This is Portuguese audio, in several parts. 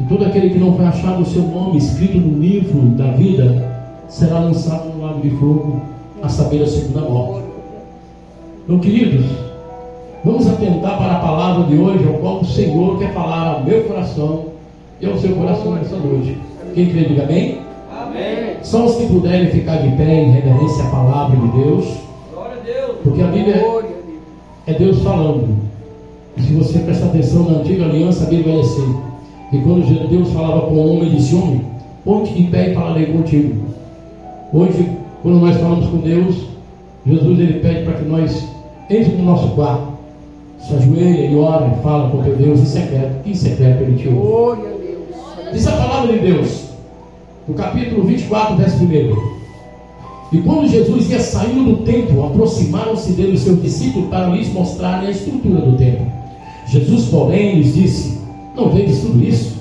E todo aquele que não foi achado o seu nome escrito no livro da vida será lançado no lago de fogo, a saber, a segunda morte. Meus queridos, vamos atentar para a palavra de hoje, ao qual o Senhor quer falar ao meu coração e ao seu coração nessa noite. Quem crê, diga amém? Amém. Só os que puderem ficar de pé em reverência à palavra de Deus. Glória a Deus. Porque a Bíblia é Deus falando. E se você prestar atenção na antiga aliança, a Bíblia vai dizer: e quando Deus falava com o homem, ele disse: homem, ponte de pé e falarei contigo. Hoje, quando nós falamos com Deus, Jesus ele pede para que nós entremos no nosso quarto, se ajoelha e ora e fala com teu Deus em secreto. Em secreto ele te ouve. Diz a palavra de Deus, no capítulo 24, verso 1. E quando Jesus ia saindo do templo, aproximaram-se dele os seus discípulos para lhes mostrarem a estrutura do templo. Jesus, porém, lhes disse: não vedes tudo isso?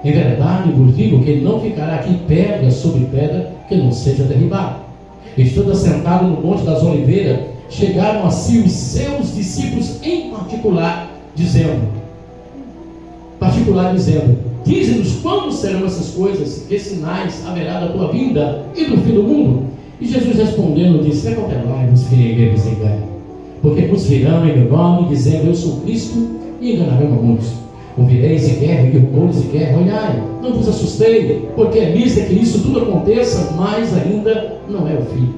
Em verdade vos digo que não ficará aqui pedra sobre pedra que não seja derribada. Estando assentado no Monte das Oliveiras, chegaram a si os seus discípulos em particular, dizendo: dize-nos quando serão essas coisas, que sinais haverá da tua vinda e do fim do mundo? E Jesus respondendo disse: acautelai-vos que ninguém vos engane, porque vos virão em meu nome, dizendo eu sou Cristo, e enganarão a muitos. Ouvireis de guerra e rumores de guerra. Olhai, não vos assustei, porque é lícito que isso tudo aconteça, mas ainda não é o fim.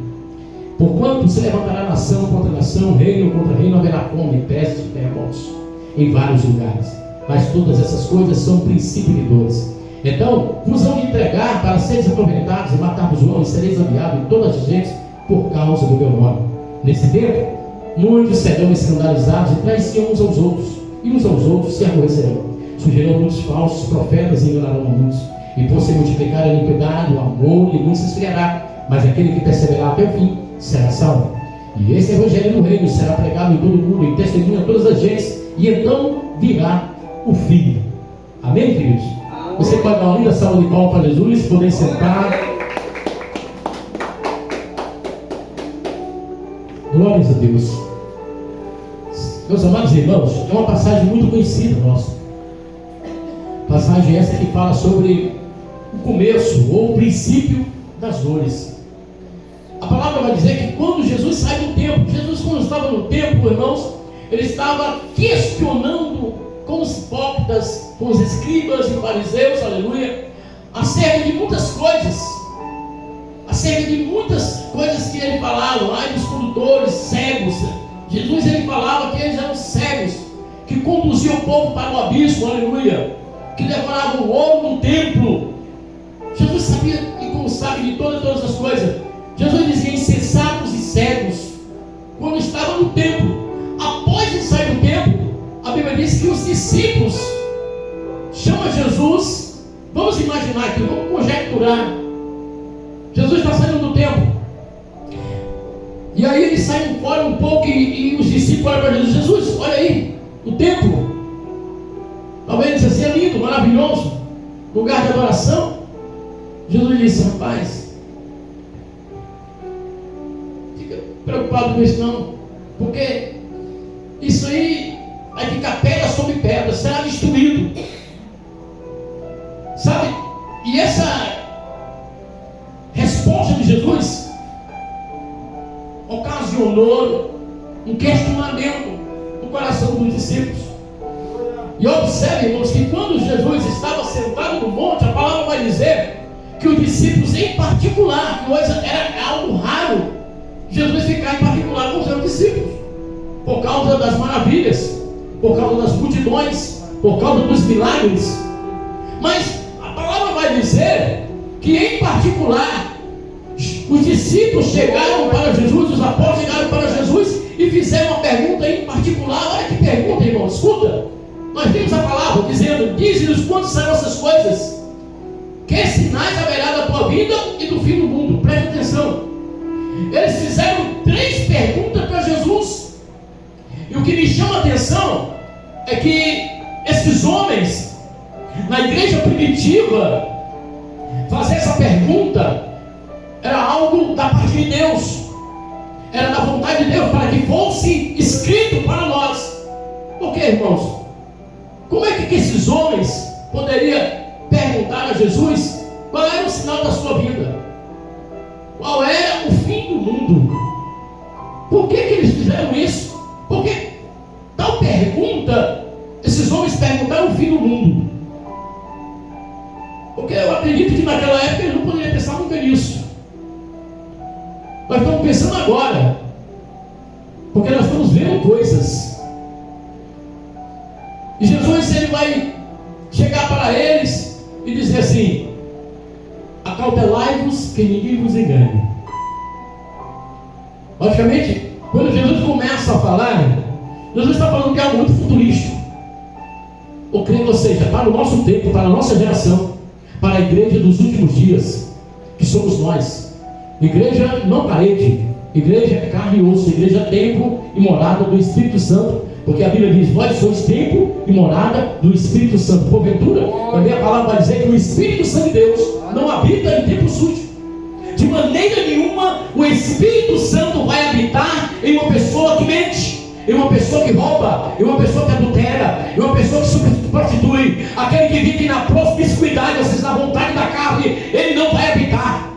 Porquanto se levantará nação contra nação, reino contra reino, haverá fome, pestes e terremotos em vários lugares. Mas todas essas coisas são princípio de dores. Então vos hão de entregar para seres atormentados e matar-vos homens, sereis odiados em todas as gentes por causa do meu nome. Nesse tempo, muitos serão escandalizados e trairão uns aos outros, e uns aos outros se aborrecerão. Surgirão muitos falsos profetas e enganarão a muitos. E por se multiplicar a iniquidade, o amor de muitos se esfriará. Mas aquele que perseverar até o fim será salvo. E esse evangelho do reino será pregado em todo o mundo, em testemunho a todas as gentes, e então virá o fim. Amém, queridos? Amém. Você pode dar uma linda salva de palmas para Jesus, podem sentar. Glórias a Deus. Meus amados irmãos, é uma passagem muito conhecida nossa. Passagem essa que fala sobre o começo ou o princípio das dores. A palavra vai dizer que quando Jesus sai do templo, Jesus, quando estava no templo, irmãos, ele estava questionando com os hipócritas, com os escribas e fariseus, aleluia, acerca de muitas coisas, que ele falava, ai dos condutores cegos. Jesus ele falava que eles eram cegos, que conduziam o povo para o abismo, aleluia, que devoravam o ouro no templo. Jesus sabia e como sabe de todas as coisas. Jesus dizia insensatos e cegos quando estava no templo. Após ele sair do templo, a Bíblia diz que os discípulos chamam Jesus. Vamos imaginar aqui, vamos conjecturar. Jesus está saindo do templo, e aí ele sai fora um pouco e os discípulos olham para Jesus: Jesus, olha aí, o templo, talvez ele disse assim, é lindo, maravilhoso, lugar de adoração. Jesus disse: rapaz, fica preocupado com isso não, porque isso aí vai ficar pedra sobre pedra, será destruído, sabe? E essa resposta de Jesus ocasionou um questionamento no coração dos discípulos. E observe, irmãos, que quando Jesus estava sentado no monte, a palavra vai dizer que os discípulos em particular, que hoje era algo raro, Jesus ficar em particular com os seus discípulos, por causa das maravilhas, por causa das multidões, por causa dos milagres. Mas a palavra vai dizer que em particular os discípulos chegaram para Jesus, os apóstolos chegaram para Jesus e fizeram uma pergunta em particular. Olha que pergunta, irmão, escuta. Nós temos a palavra dizendo: dize-nos quando serão essas coisas, que sinais haverá da tua vida e do fim do mundo. Preste atenção. Eles fizeram 3 perguntas para Jesus. E o que me chama a atenção é que esses homens, na igreja primitiva, fazer essa pergunta era algo da parte de Deus, era da vontade de Deus, para que fosse escrito para nós. Por quê, irmãos? Como é que esses homens poderiam perguntaram a Jesus qual era o sinal da sua vida, qual era o fim do mundo. Por que eles fizeram isso? Porque tal pergunta, esses homens perguntaram o fim do mundo. Porque eu acredito que naquela época eles não poderiam pensar nunca nisso. Nós estamos pensando agora, porque nós estamos vendo coisas. E Jesus, ele vai chegar para eles e dizer assim: acautelai-vos que ninguém vos engane. Logicamente, quando Jesus começa a falar, Jesus está falando que é algo muito futurístico. Ou seja, para o nosso tempo, para a nossa geração, para a igreja dos últimos dias, que somos nós. Igreja não parede, igreja é carne e osso, igreja é templo e morada do Espírito Santo, porque a Bíblia diz: vós sois templo e morada do Espírito Santo. Porventura, também a palavra vai dizer que o Espírito Santo de Deus não habita em templo sujo. De maneira nenhuma o Espírito Santo vai habitar em uma pessoa que mente, em uma pessoa que rouba, em uma pessoa que adultera, em uma pessoa que se prostitui. Aquele que vive na promiscuidade, ou seja, na vontade da carne, ele não vai habitar.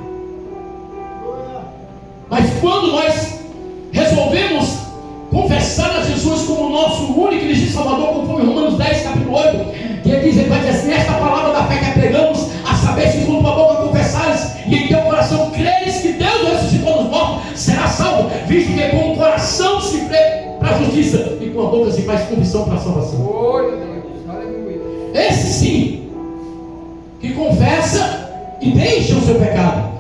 Mas quando nós resolvemos confessar a Jesus como nosso único e legítimo Salvador, conforme Romanos 10, capítulo 8, que ele diz, ele vai dizer assim: esta palavra da fé que pregamos, a saber, se com tua boca confessares e em teu coração creres que Deus ressuscitou dos mortos, será salvo, visto que com o coração se crê para a justiça e com a boca se faz confissão para a salvação. Glória a Deus, aleluia. Esse sim, que confessa e deixa o seu pecado.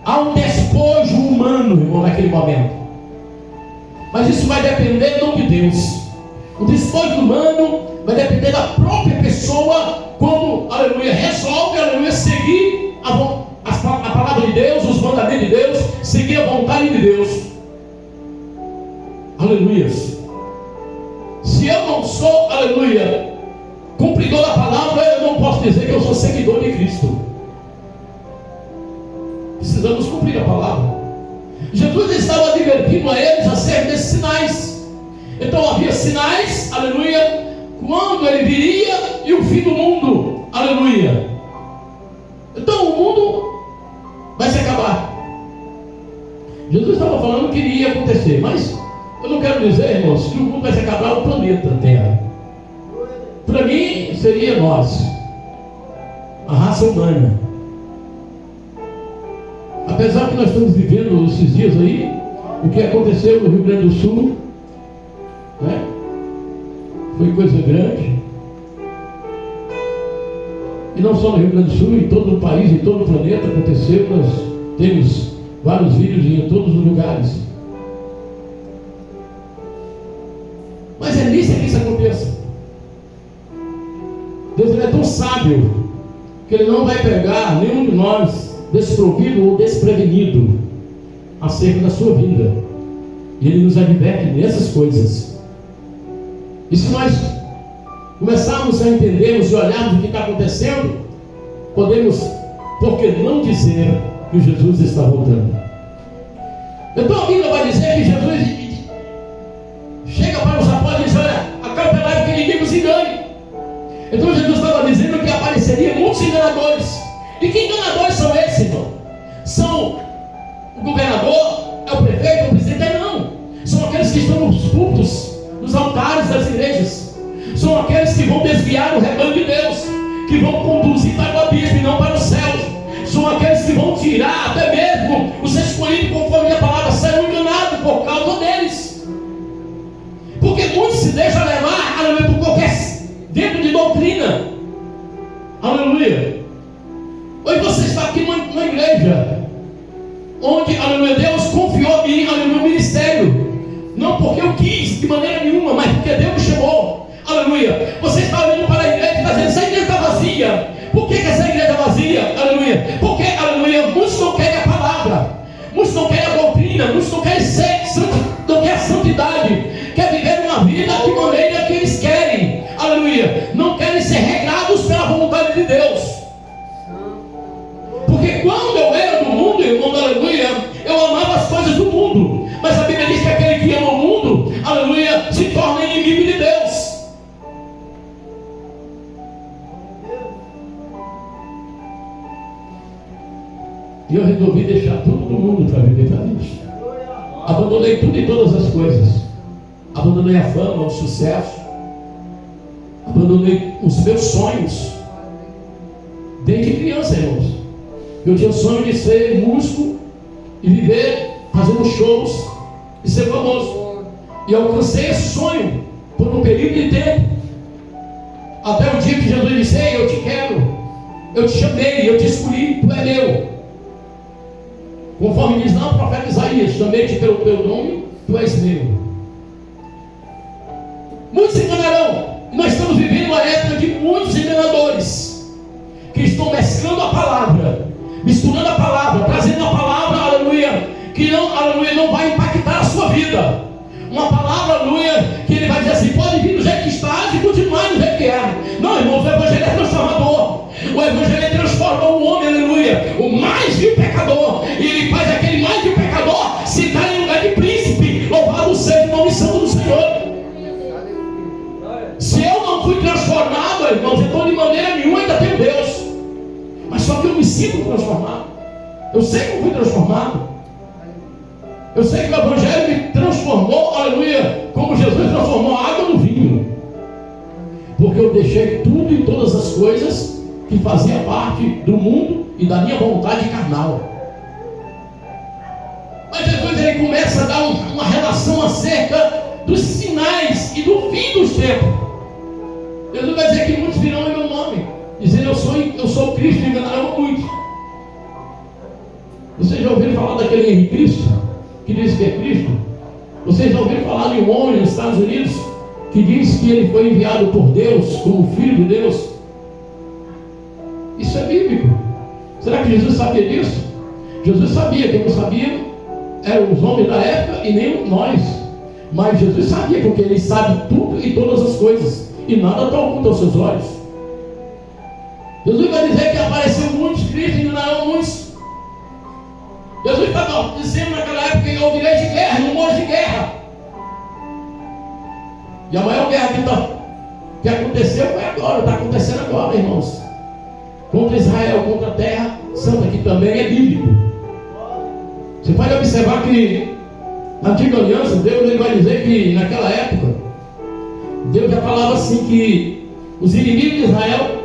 Há um despojo humano, irmão, naquele momento. Mas isso vai depender não de Deus. O despojo humano vai depender da própria pessoa, quando, aleluia, resolve, aleluia, seguir a palavra de Deus, os mandamentos de Deus, seguir a vontade de Deus. Aleluia. Se eu não sou, aleluia, cumpridor da palavra, eu não posso dizer que eu sou seguidor de Cristo. Precisamos cumprir a palavra. Jesus estava advertindo a eles acerca desses sinais. Então havia sinais, aleluia, quando ele viria e o fim do mundo, aleluia. Então o mundo vai se acabar. Jesus estava falando que iria acontecer, mas eu não quero dizer, irmãos, que o mundo vai se acabar, o planeta Terra. Para mim seria nós, a raça humana. Apesar que nós estamos vivendo esses dias aí, o que aconteceu no Rio Grande do Sul, né? Foi coisa grande. E não só no Rio Grande do Sul, em todo o país, em todo o planeta aconteceu. Nós temos vários vídeos em todos os lugares. Mas é nisso que isso aconteça. Deus, ele é tão sábio que ele não vai pegar nenhum de nós desprovido ou desprevenido acerca da sua vida. E ele nos adverte nessas coisas. E se nós começarmos a entendermos e olharmos o que está acontecendo, podemos, por que não dizer que Jesus está voltando? Então a Bíblia vai dizer que Jesus chega para os apóstolos e diz: olha, acautelai que ninguém vos engane. Então Jesus estava dizendo que apareceria muitos enganadores. E que enganadores são esses, irmão? São o governador, é o prefeito, é o presidente? Não. São aqueles que estão nos cultos, nos altares das igrejas. São aqueles que vão desviar o rebanho de Deus, que vão conduzir para o abismo e não para o céu. São aqueles que vão tirar até mesmo os escolhidos, conforme a palavra, serão enganados por causa deles. Porque muitos se deixam levar, aleluia, por qualquer vento de doutrina. Aleluia. Hoje você está aqui numa igreja onde, aleluia, Deus confiou a mim, aleluia, meu ministério. Não porque eu quis, de maneira nenhuma, mas porque Deus me chamou. Aleluia. Você está olhando para a igreja e está dizendo: essa igreja está vazia. Por que essa igreja é vazia? Aleluia. Porque, aleluia, muitos não querem a palavra, muitos não querem a doutrina, muitos não querem não querem a santidade, querem viver uma vida de maneira que eles querem. Aleluia. Não querem ser regrados pela vontade de Deus. Porque quando eu era do mundo, irmão, aleluia, eu amava as coisas do mundo. Mas a Bíblia diz que aquele que ama o mundo, aleluia, se torna inimigo de Deus. E eu resolvi deixar tudo do mundo para viver para Deus. Abandonei tudo e todas as coisas. Abandonei a fama, o sucesso. Abandonei os meus sonhos. Desde criança, irmãos. Eu tinha o sonho de ser músico e viver fazendo shows e ser famoso. E eu alcancei esse sonho por um período de tempo. Até o dia que Jesus disse: ei, eu te quero, eu te chamei, eu te escolhi, tu é meu. Conforme diz lá o profeta Isaías: chamei-te pelo teu nome, tu és meu. Muitos se enganarão. Nós estamos vivendo uma época de muitos enganadores que estão mesclando a palavra, misturando a palavra, trazendo a palavra, aleluia, que não, aleluia, não vai impactar a sua vida. Uma palavra, aleluia, que ele vai dizer assim: pode vir do jeito que está e continuar do jeito que é. Não, irmãos, o evangelho é transformador. O evangelho transforma o homem, aleluia, o mais vil pecador, e ele faz aquele mais vil pecador se dar em lugar de príncipe. Louvado seja o nome santo do Senhor. Se eu não fui transformado, irmãos, então de maneira nenhuma ainda tenho Deus. Mas só que eu me sinto transformado. Eu sei que eu fui transformado. Eu sei que o evangelho me transformou, aleluia, como Jesus transformou a água no vinho. Porque eu deixei tudo e todas as coisas que faziam parte do mundo e da minha vontade carnal. Mas Jesus ele começa a dar uma relação acerca dos sinais e do fim dos tempos. Jesus vai dizer que muitos virão em meu nome, dizendo: eu sou o Cristo, e enganarão muitos. Vocês já ouviram falar daquele Henrique Cristo, que diz que é Cristo? Vocês já ouviram falar de um homem nos Estados Unidos, que diz que ele foi enviado por Deus, como Filho de Deus? Isso é bíblico. Será que Jesus sabia disso? Jesus sabia. Quem não sabia eram os homens da época e nem nós. Mas Jesus sabia, porque ele sabe tudo e todas as coisas, e nada está oculto aos seus olhos. Jesus vai dizer que apareceu muitos cristos e enganaram muitos. Jesus estava dizendo naquela época que ouvireis de guerra, rumores de guerra. E a maior guerra que aconteceu foi agora, está acontecendo agora, irmãos. Contra Israel, contra a terra santa, que também é bíblico. Você pode observar que na antiga aliança, Deus ele vai dizer que naquela época, Deus já falava assim que os inimigos de Israel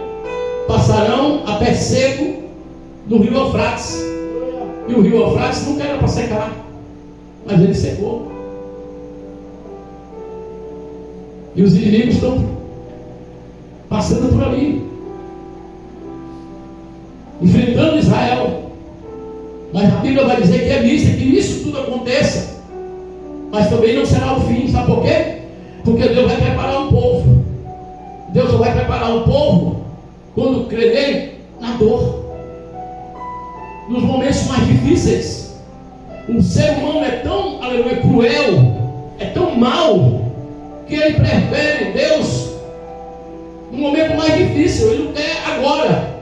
passarão a pé seco no rio Eufrates. E o rio Eufrates nunca era para secar, mas ele secou. E os inimigos estão passando por ali, enfrentando Israel. Mas a Bíblia vai dizer que é misto, que isso tudo aconteça, mas também não será o fim. Sabe por quê? Porque Deus vai preparar um povo. Deus só vai preparar um povo quando crer nele na dor, nos momentos mais difíceis. O ser humano é tão, aleluia, cruel, é tão mau, que ele prefere Deus no momento mais difícil. Ele não quer agora.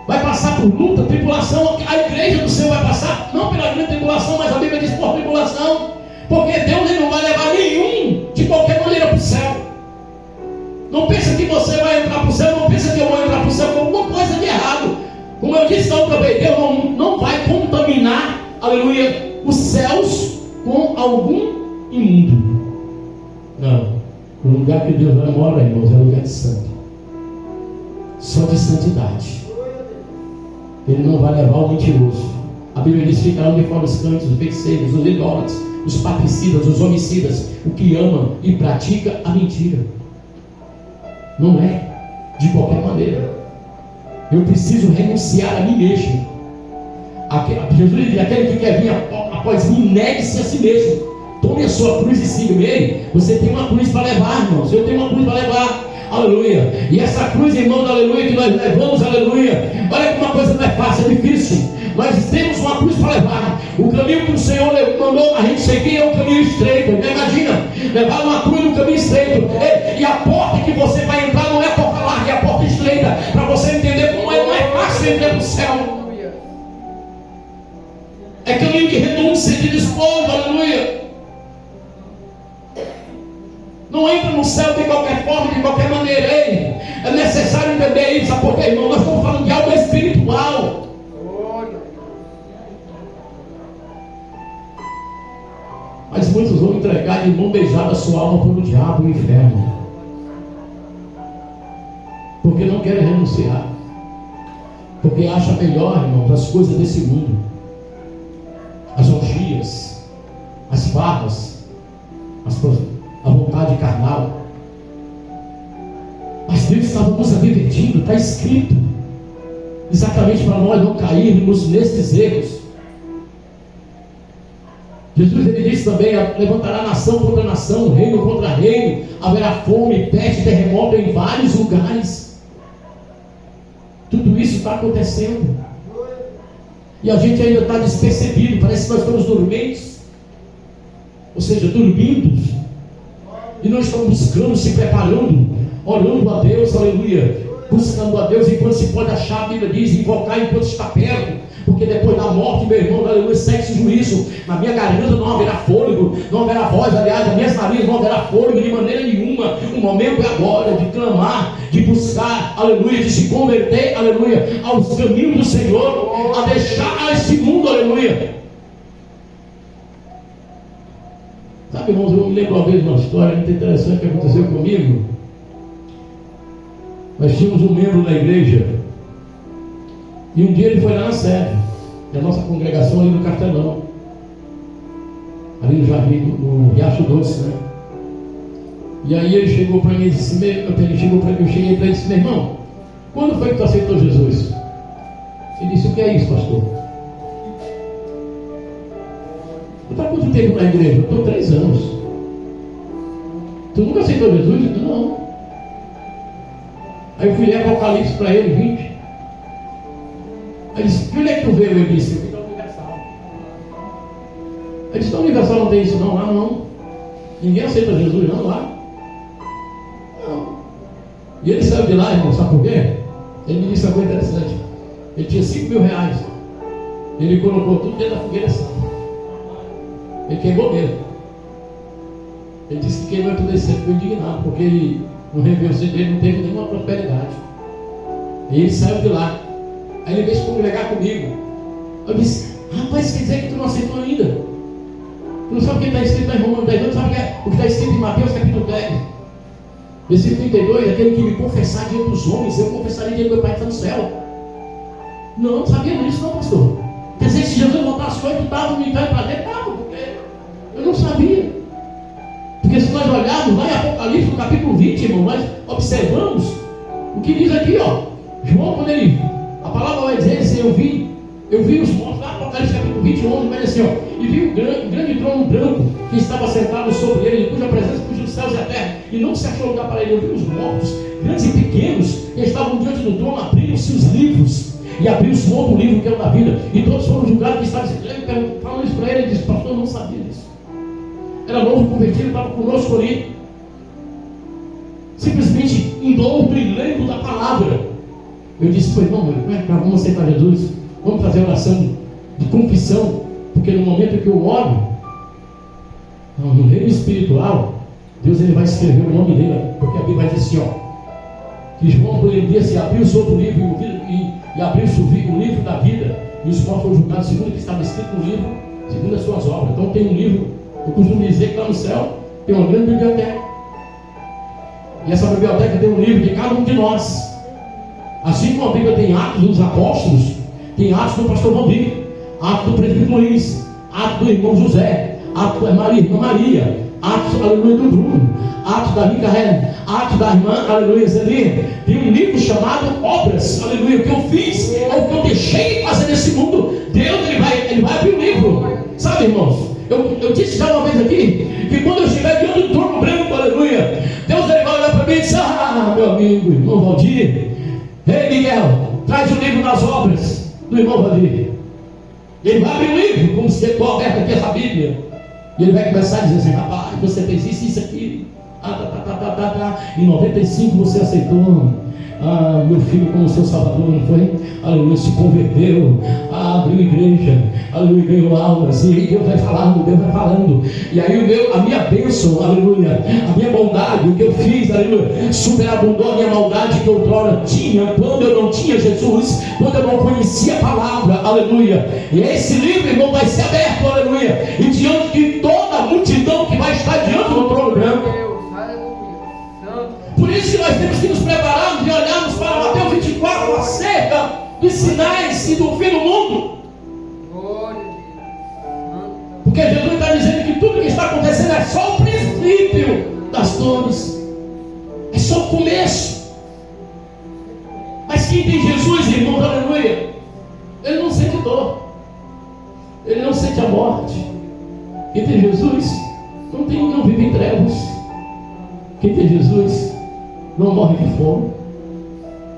Vai passar por luta, tribulação. A igreja do Senhor vai passar, não pela grande tribulação, mas a Bíblia diz por tribulação. Porque Deus ele não vai levar nenhum de qualquer maneira para o céu. Não pensa que você vai entrar para o céu, não pensa que eu vou entrar para o céu com alguma coisa de errado. Como eu disse da outra vez, Deus não vai contaminar, aleluia, os céus com algum imundo. Não. O lugar que Deus vai morar, irmãos, é lugar de santo. Só de santidade. Ele não vai levar o mentiroso. A Bíblia diz: ficarão de fora os cânticos, os feiticeiros, os idólatras, os patricidas, os homicidas, o que ama e pratica a mentira. Não é de qualquer maneira. Eu preciso renunciar a mim mesmo. Jesus diz: aquele que quer vir após mim, negue-se a si mesmo. Tome a sua cruz e siga-me. Ei, você tem uma cruz para levar, irmãos. Eu tenho uma cruz para levar. Aleluia. E essa cruz, irmãos, aleluia, que nós levamos, aleluia. Olha que uma coisa não é fácil, é difícil. Nós temos uma cruz para levar. O caminho que o Senhor mandou a gente seguir é um caminho estreito. Imagina, levar uma cruz no caminho estreito. E a porta que você vai entrar não é a porta larga, é a porta estreita. Para você entender como não é fácil entrar no céu. É caminho de renúncia, de despojo, aleluia. Não entra no céu de qualquer forma, de qualquer maneira. Ei, é necessário entender isso. Sabe por quê, irmão? Nós estamos falando de algo espiritual. muitos vão entregar de mão beijada a sua alma para o diabo e o inferno, porque não querem renunciar, porque acha melhor, irmão, as coisas desse mundo, as orgias, as farras, a vontade carnal. Mas Deus estava nos advertindo, está escrito, exatamente para nós não cairmos nesses erros. Jesus, ele disse também: levantará nação contra nação, reino contra reino, haverá fome, peste, terremoto em vários lugares. Tudo isso está acontecendo, e a gente ainda está despercebido, parece que nós estamos dormentes, ou seja, dormindo, e nós estamos buscando, se preparando, orando a Deus, aleluia, buscando a Deus enquanto se pode achar. A Bíblia diz: invocar enquanto está perto, porque depois da morte, meu irmão, aleluia, segue-se o juízo. Na minha garganta não haverá fôlego, não haverá voz, aliás, nas minhas narinas não haverá fôlego de maneira nenhuma. O momento é agora de clamar, de buscar, aleluia, de se converter, aleluia, aos caminhos do Senhor, a deixar este mundo, aleluia. Sabe, irmãos, eu me lembro uma vez de uma história muito interessante que aconteceu comigo. Nós tínhamos um membro da igreja, e um dia ele foi lá na sede da nossa congregação ali no Castelão, ali no Jardim, no Riacho Doce, né? E aí ele chegou para mim e disse: eu cheguei para ele e disse: meu irmão, quando foi que tu aceitou Jesus? Ele disse: o que é isso, pastor? Tu está quanto tempo na igreja? Eu estou 3 anos. Tu nunca aceitou Jesus? Eu disse: não. Aí eu fui ler Apocalipse para ele, 20. Aí ele disse: que onde é que tu veio? Eu disse: eu fui da Universal. Ele disse: da Universal não tem isso não, lá não. Ninguém aceita Jesus não, lá. Não. E ele saiu de lá, irmão, sabe por quê? Ele me disse uma coisa interessante. Ele tinha 5 mil reais. Ele colocou tudo dentro da fogueira assim. Ele queimou mesmo. Ele disse que queimou tudo isso, ele ficou indignado, porque ele, no revêu dele, não teve nenhuma prosperidade. E ele saiu de lá. Aí ele veio se congregar comigo. Eu disse: rapaz, quer dizer que tu não aceitou ainda? Tu não sabe o que está escrito em Romanos 10, não sabe o que está escrito em Mateus capítulo 10. Versículo 32, aquele que me confessar diante dos homens, eu confessarei diante do meu Pai que está no céu. Não sabia disso não, pastor. Quer dizer que se Jesus voltasse hoje, tu estava no inferno para dentro? Estava, porque eu não sabia. Porque se nós olharmos lá em Apocalipse, no capítulo 20, irmão, nós observamos o que diz aqui, ó. João, quando ele, a palavra vai dizer assim: eu vi os mortos, lá Apocalipse capítulo 20, 11, vai dizer assim, ó. E vi um grande trono branco que estava sentado sobre ele, cuja presença puxa os céus e a terra, e não se achou lugar para ele. Eu vi os mortos, grandes e pequenos, que estavam diante do trono, abriram-se os livros, e abriu-se um outro livro que é o da vida, e todos foram julgados que estavam falando isso para ele. Ele disse: pastor, eu não sabia disso. Era novo convertido, estava conosco ali, simplesmente doutrinando da palavra. Eu disse: pois não, vamos aceitar Jesus, vamos fazer oração de confissão, porque no momento que eu oro, no reino espiritual, Deus ele vai escrever o nome dele, porque a Bíblia vai dizer assim, ó, que João, quando ele disse, abriu-se outro livro, e abriu-se o livro da vida, e os mortos foram julgados segundo o que estava escrito no livro, segundo as suas obras. Então tem um livro, eu costumo dizer que lá no céu tem uma grande biblioteca, e essa biblioteca tem um livro de cada um de nós. Assim como a Bíblia tem Atos dos Apóstolos, tem Atos do pastor Valdir, Atos do presbítero Luiz, Atos do irmão José, Atos da irmã Maria, Atos, aleluia, do Bruno, Atos da Micael, Atos da irmã, aleluia, Zelia. Tem um livro chamado Obras, aleluia, o que eu fiz, ou o que eu deixei de fazer nesse mundo. Deus, ele vai abrir o livro, sabe, irmãos? Eu disse já uma vez aqui, que quando eu estiver diante do trono branco, aleluia, Deus ele vai olhar para mim e dizer: ah, meu amigo, irmão Valdir, ei Miguel, traz o livro das obras do irmão Valdir. Ele vai abrir o livro, como se for aberto aqui essa Bíblia, e ele vai começar a dizer assim: rapaz, você fez isso, isso aqui, em 95 você aceitou, meu filho como seu salvador, não foi? Aleluia, se converteu, abriu igreja, aleluia, ganhou almas, e aí Deus vai falando, e aí a minha bênção, aleluia, a minha bondade, o que eu fiz, aleluia, superabundou a minha maldade que outrora tinha, quando eu não tinha Jesus, quando eu não conhecia a palavra, aleluia, e esse livro, irmão, vai ser aberto, aleluia, e diante de toda a multidão que vai estar diante do trono branco. Por isso que nós temos que nos prepararmos e olharmos para Mateus 24 acerca dos sinais e do fim do mundo. Porque Jesus está dizendo que tudo que está acontecendo é só o princípio das dores, é só o começo. Mas quem tem Jesus, irmão, aleluia, ele não sente dor, ele não sente a morte. Quem tem Jesus não vive em trevas. Quem tem Jesus não morre de fome,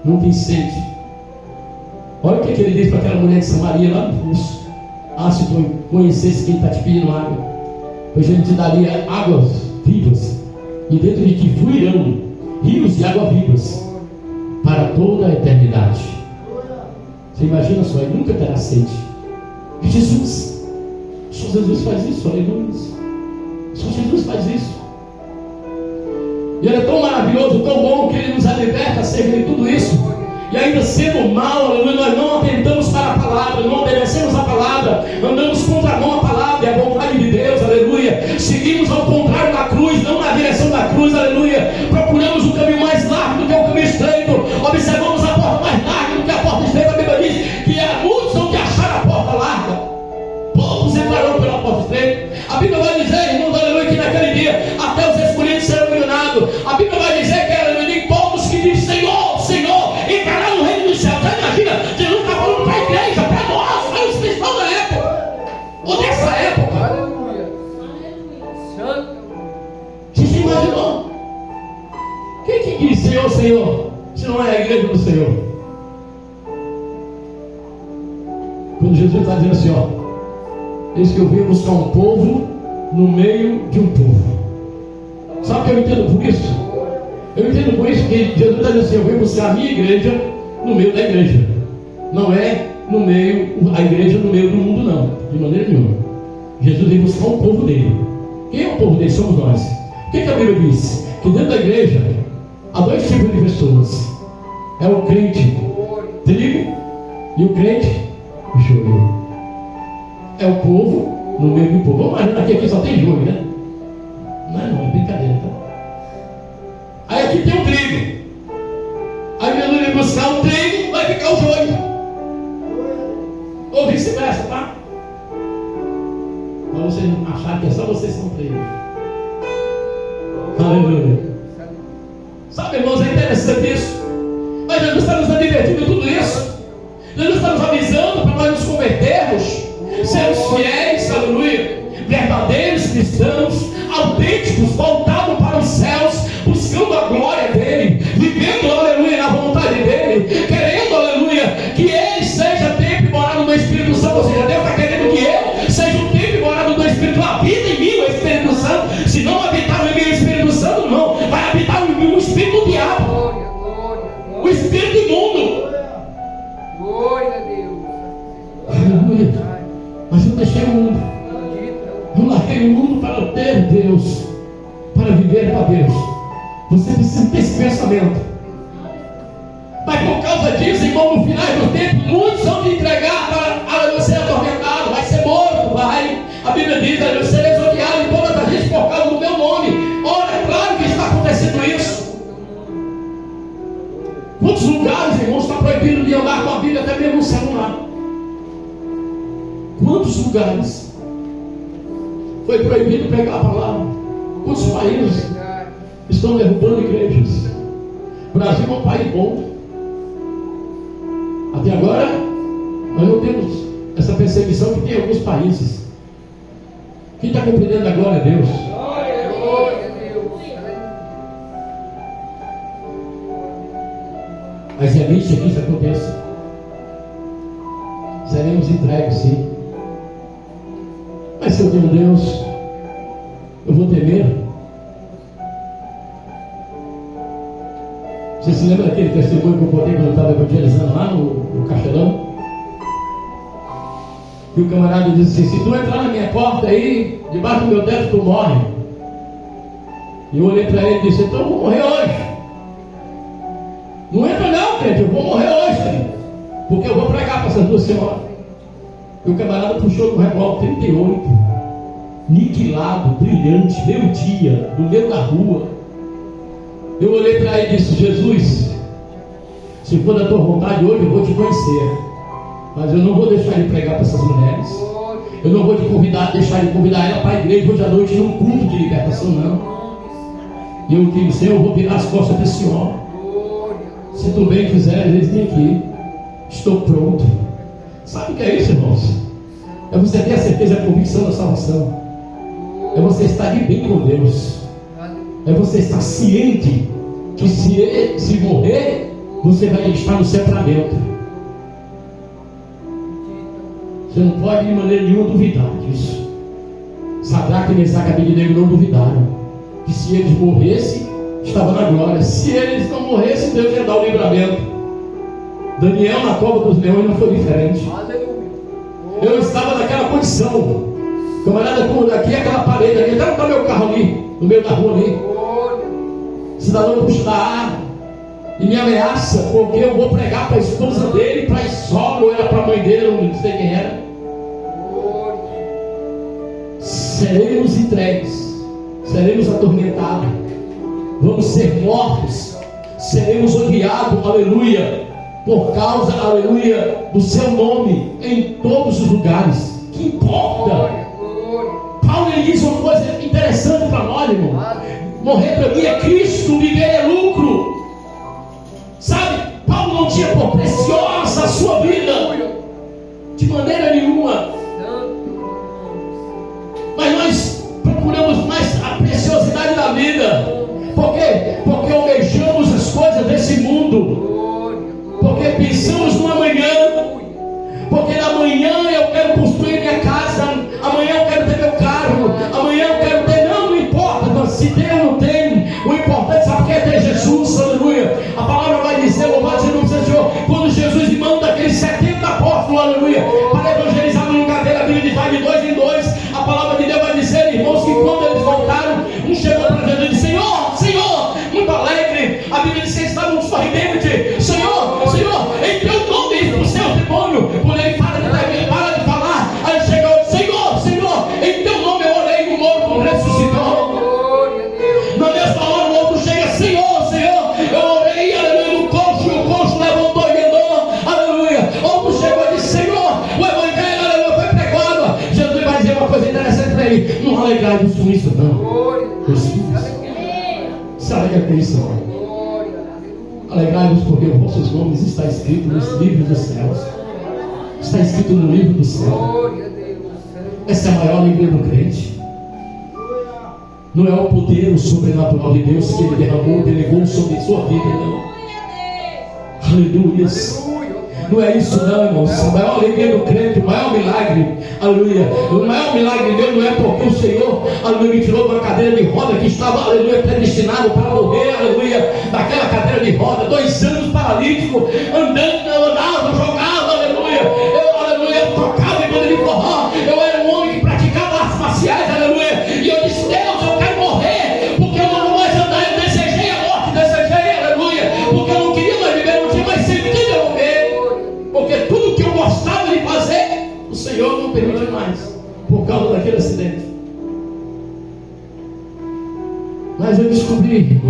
não tem sede. Olha o que ele diz para aquela mulher de Samaria lá no poço: se tu conhecesse quem está te pedindo água, pois ele te daria águas vivas, e dentro de ti fluirão rios de água vivas para toda a eternidade. Você imagina só, ele nunca terá sede. É Jesus. Só Jesus faz isso, aleluia. Só Jesus faz isso. E ele é tão maravilhoso, tão bom, que ele nos liberta acerca de tudo isso. E ainda sendo mal, aleluia, nós não atentamos para a palavra, não obedecemos a palavra, andamos contra a mão a palavra e a vontade de Deus, aleluia. Seguimos ao contrário da cruz, não na direção da cruz, aleluia. Procuramos o caminho mais largo do que o caminho estreito, observamos a porta mais larga do que a porta estreita. A Bíblia diz que muitos são que acharam a porta larga, poucos entrarão pela porta estreita. A Bíblia vai dizer, irmãos, aleluia, que naquele dia até os escolhidos serão iluminados. A Bíblia vai dizer que, aleluia, todos que dizem Senhor, Senhor, entrarão no reino dos céus. Você imagina, Jesus está falando para a igreja, para nós, para os cristãos da época, ou dessa época. Aleluia. Você se imaginou? Quem que diz Senhor, Senhor, se não é a igreja do Senhor? Quando Jesus está dizendo assim, eis que eu vim buscar um povo no meio de um povo. Sabe o que eu entendo por isso? Eu entendo por isso que Jesus está dizendo assim: eu vim buscar a minha igreja no meio da igreja. Não é a igreja no meio do mundo, não, de maneira nenhuma. Jesus veio buscar o povo dele. Quem é o povo dele? Somos nós. O que a Bíblia diz? Que dentro da igreja há dois tipos de pessoas: é o crente trigo e o crente joio. É o povo no meio do povo. Vamos imaginar que aqui só tem joio, né? Não, é brincadeira, tá? Aí aqui tem o trigo. Aí Jesus vai buscar o trigo, vai ficar o joio. Ou vice-versa, tá? Para vocês não acharem que é só vocês que são trigo. Aleluia. Sabe, irmãos, é interessante isso. Mas Jesus está nos advertindo de tudo isso. Jesus está nos avisando para nós nos convertermos, sermos fiéis, aleluia, verdadeiros cristãos, autênticos, voltados para os céus, buscando a glória dele, vivendo, aleluia, na vontade dele, querendo, aleluia, que ele seja templo e morado do Espírito Santo. Ou seja, Deus está querendo que eu seja um templo e morado do Espírito. Habita em mim o Espírito Santo. Se não habitar em mim o Espírito Santo, não, vai habitar em mim o Espírito do diabo, o Espírito imundo. Glória a Deus. Aleluia. Mas eu deixei o mundo. Eu larguei o mundo para ter Deus, para viver para Deus. Você precisa ter esse pensamento. Mas por causa disso, irmão, no final do tempo, muitos vão te entregar para ser atormentado, vai ser morto, vai. A Bíblia diz: eu serei odiado em todas as vezes por causa do meu nome. Ora, é claro que está acontecendo isso. Quantos lugares, irmãos, está proibido de andar com a Bíblia, até mesmo no celular? Quantos lugares foi proibido pegar a palavra? Quantos países estão derrubando igrejas? O Brasil é um país bom. Até agora, nós não temos essa perseguição que tem em alguns países. Quem está compreendendo a glória a Deus? Mas é isso que isso aconteça. Seremos entregues, sim. Mas se eu tenho Deus, eu vou temer. Você se lembra daquele testemunho que eu contei quando eu estava evangelizando lá no Castelão? E o camarada disse assim: se tu entrar na minha porta aí, debaixo do meu teto, tu morre. E eu olhei para ele e disse: então eu vou morrer hoje. Não entra não, crente, eu vou morrer hoje, crente, porque eu vou pregar para essas duas senhoras. E o camarada puxou no revólver 38, niquilado, brilhante, meio-dia, no meio da rua. Eu olhei para ele e disse: Jesus, se for da tua vontade hoje eu vou te conhecer, mas eu não vou deixar ele pregar para essas mulheres. Eu não vou deixar ele convidar ela para a igreja hoje à noite num culto de libertação, não. E eu disse: Senhor, eu vou virar as costas desse homem. Se tu bem quiser, eles vêm aqui. Estou pronto. Sabe o que é isso, irmãos? É você ter a certeza e a convicção da salvação. É você estar de bem com Deus. É você estar ciente que se morrer, você vai estar no céu para dentro. Você não pode de maneira nenhuma duvidar disso. Sadraque, Mesaque e Abednego não duvidaram que se eles morressem, estava na glória. Se eles não morressem, Deus ia dar o livramento. Daniel na cova dos leões não foi diferente. Eu estava naquela condição. Camarada, aqui aquela parede ali, até botar meu carro ali, no meio da rua ali. Cidadão puxa da arma e me ameaça, porque eu vou pregar para a esposa dele, para a sogra, ou era para a mãe dele, eu não sei quem era. Seremos entregues, seremos atormentados, vamos ser mortos, seremos odiados, aleluia, por causa, aleluia, do seu nome em todos os lugares. Que importa? Paulo ele diz uma coisa interessante para nós, irmão. Morrer para mim é Cristo, viver é lucro. Sabe, Paulo não tinha por preciosa a sua vida, de maneira nenhuma. Mas nós procuramos mais a preciosidade da vida. Por quê? Porque almejamos as coisas desse mundo. Porque pensamos no amanhã. Porque amanhã eu quero construir minha casa. Amanhã eu quero ter meu carro. Amanhã eu quero ter. Não importa se tem ou não tem. O importante, sabe o que é ter Jesus? Aleluia. A palavra vai dizer, louvado seja o nome do Senhor, quando Jesus manda aqueles 70 apóstolos, aleluia, para evangelizar no lugar dele, a Bíblia diz, vai de 2 em 2. A palavra de Deus vai dizer, irmãos, que quando eles voltaram, um chegou para Jesus e disse: Senhor, Senhor, muito alegre. A Bíblia diz que eles estavam sorridentes. Senhor, Senhor, em teu nome, isso para o seu demônio, por ele para de falar. Aí chegou e disse: Senhor, Senhor, em teu nome eu orei, o morto ressuscitou. Na mesma hora o outro chega: Senhor, Senhor, eu orei, aleluia, no coxo, e o coxo levantou e andou, aleluia. Outro chegou e disse: Senhor, o evangelho, aleluia, foi pregado. Jesus vai dizer uma coisa interessante para ele: não alegrai-vos com isso, não. Se alegra com isso, não. Alegrai-vos porque os vossos nomes estão escritos nos livros dos céus. Está escrito no livro do céu. Essa é a maior alegria do crente. Não é o poder, o sobrenatural de Deus que ele derramou, delegou sobre sua vida, não. Aleluia. Não é isso não, irmãos. A maior alegria do crente, o maior milagre, aleluia, o maior milagre de Deus não é porque o Senhor, aleluia, me tirou de uma cadeira de roda que estava, aleluia, predestinado para morrer, aleluia, daquela cadeira de roda, 2 anos paralítico, andando, andava, jogava, aleluia, eu tocava em banda de forró, eu era um homem que praticava artes marciais, aleluia, e eu disse: Deus, eu quero morrer, porque eu não vou mais andar. Eu desejei a morte, desejei, aleluia, porque eu não queria mais viver, não tinha mais sentido eu morrer, porque tudo que eu gostava de fazer, o Senhor não permite mais, por causa daquele acidente. Mas eu descobri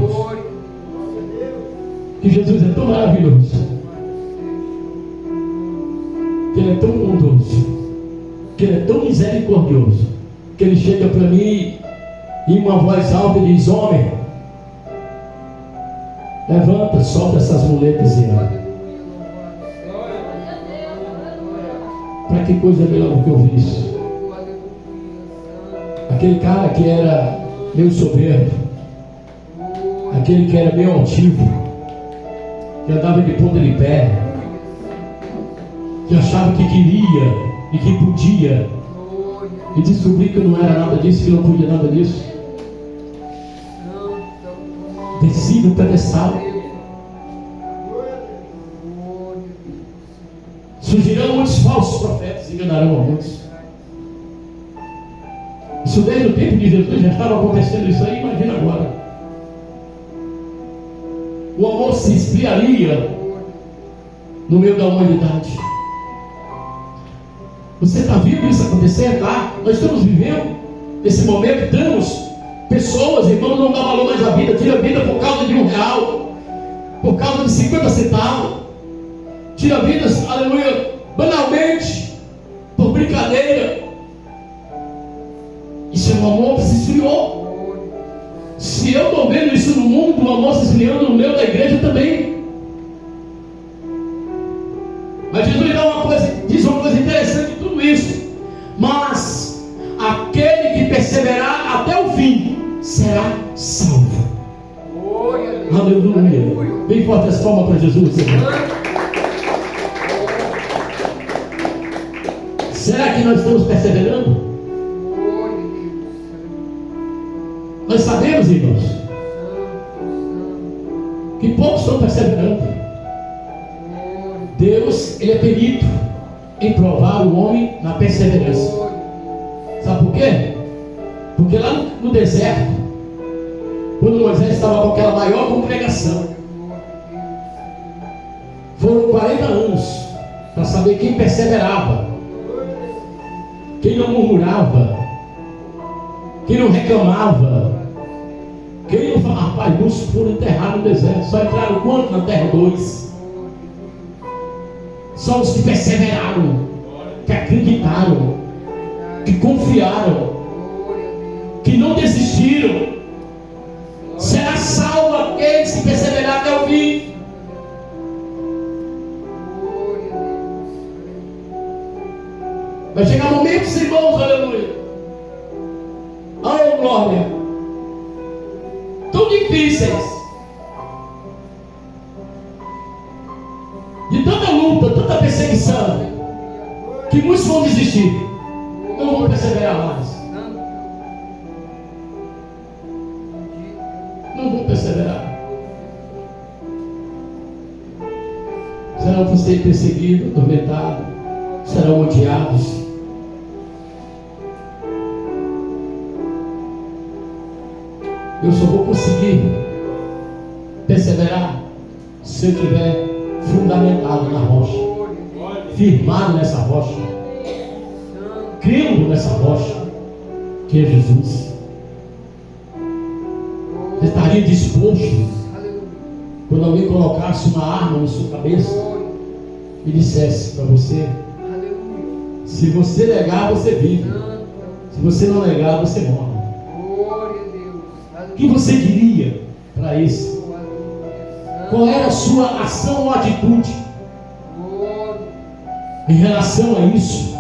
que Jesus é tão maravilhoso, que Ele é tão bondoso, que Ele é tão misericordioso, que Ele chega para mim em uma voz alta e diz: homem, levanta, solta essas muletas e anda. Para que coisa melhor do que ouvir isso? Aquele cara que era meio soberbo, aquele que era meio altivo, que andava de ponta de pé, que achava que queria e que podia, e descobri que não era nada disso, que não podia nada disso. Desci do pedestal, Surgirão muitos falsos profetas e enganarão a muitos. Isso desde o tempo de Jesus já estava acontecendo isso aí, imagina agora. O amor se esfriaria no meio da humanidade. Você está vendo isso acontecer? Tá? Nós estamos vivendo esse momento. Estamos, pessoas, irmãos, não dá valor mais à vida. Tira a vida por causa de R$1, por causa de 50 centavos. Tira vidas, aleluia, banalmente, por brincadeira. Isso é um amor que se esfriou. Se eu estou vendo isso no mundo, o amor se esfriando no meio da igreja também. Mas Jesus diz uma coisa interessante em tudo isso. Mas aquele que perseverar até o fim será salvo. Aleluia. Bem forte as palmas para Jesus, irmão. Será que nós estamos perseverando? Nós sabemos, irmãos, que poucos estão perseverando. Deus, Ele é perito em provar o homem na perseverança. Sabe por quê? Porque lá no deserto, quando Moisés estava com aquela maior congregação, foram 40 anos para saber quem perseverava, quem não murmurava, quem não reclamava, quem não falava. Rapaz, muitos foram enterrados no deserto. Só entraram quanto na terra? 2. Só os que perseveraram, que acreditaram, que confiaram, que não desistiram. Será salvo aqueles que perseverarem até o fim. Vai chegar momentos, irmãos, aleluia, oh glória, tão difíceis, de tanta luta, tanta perseguição, que muitos vão desistir, não vão perseverar mais, não vão perseverar. Serão perseguidos, atormentados, serão odiados. Eu só vou conseguir perseverar se eu estiver fundamentado na rocha, firmado nessa rocha, crendo nessa rocha que é Jesus. Você estaria disposto quando alguém colocasse uma arma na sua cabeça e dissesse para você: se você negar, você vive, se você não negar, você morre? O que você diria para isso? Qual era a sua ação ou atitude em relação a isso?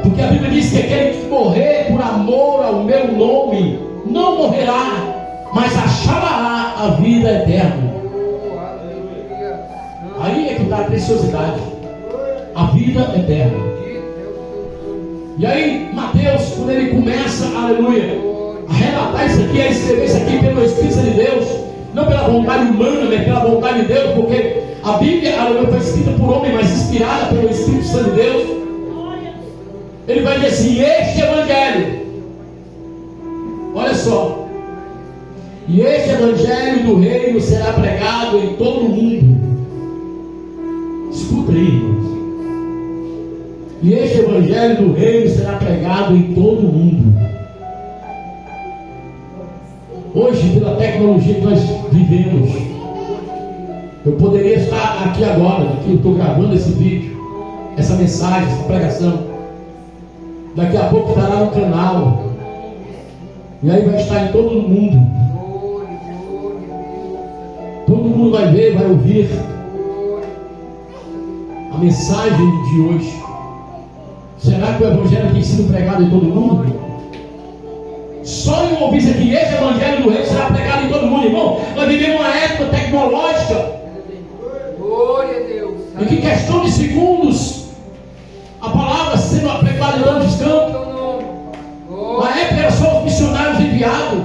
Porque a Bíblia diz que aquele que morrer por amor ao meu nome não morrerá, mas achará a vida eterna. Aí é que está a preciosidade, a vida eterna. E aí Mateus, quando ele começa, aleluia, a relatar isso aqui, a escrever isso aqui pelo Espírito de Deus, não pela vontade humana, mas pela vontade de Deus, porque a Bíblia, aleluia, foi escrita por homem, mas inspirada pelo Espírito Santo de Deus. Ele vai dizer assim: este evangelho, olha só, e este evangelho do reino será pregado em todo o mundo. Escuta aí, irmãos. E este evangelho do reino será pregado em todo o mundo. Hoje, pela tecnologia que nós vivemos, eu poderia estar aqui agora, aqui eu estou gravando esse vídeo, essa mensagem, essa pregação. Daqui a pouco estará no canal, e aí vai estar em todo o mundo. Todo mundo vai ver, vai ouvir a mensagem de hoje. Será que o evangelho tem sido pregado em todo mundo? Só em ouvir isso aqui: esse evangelho do reino será pregado em todo mundo, irmão. Nós vivemos uma época tecnológica, glória a Deus, em que questão de segundos a palavra sendo pregada em tantos campos. Na época era só os missionários enviados.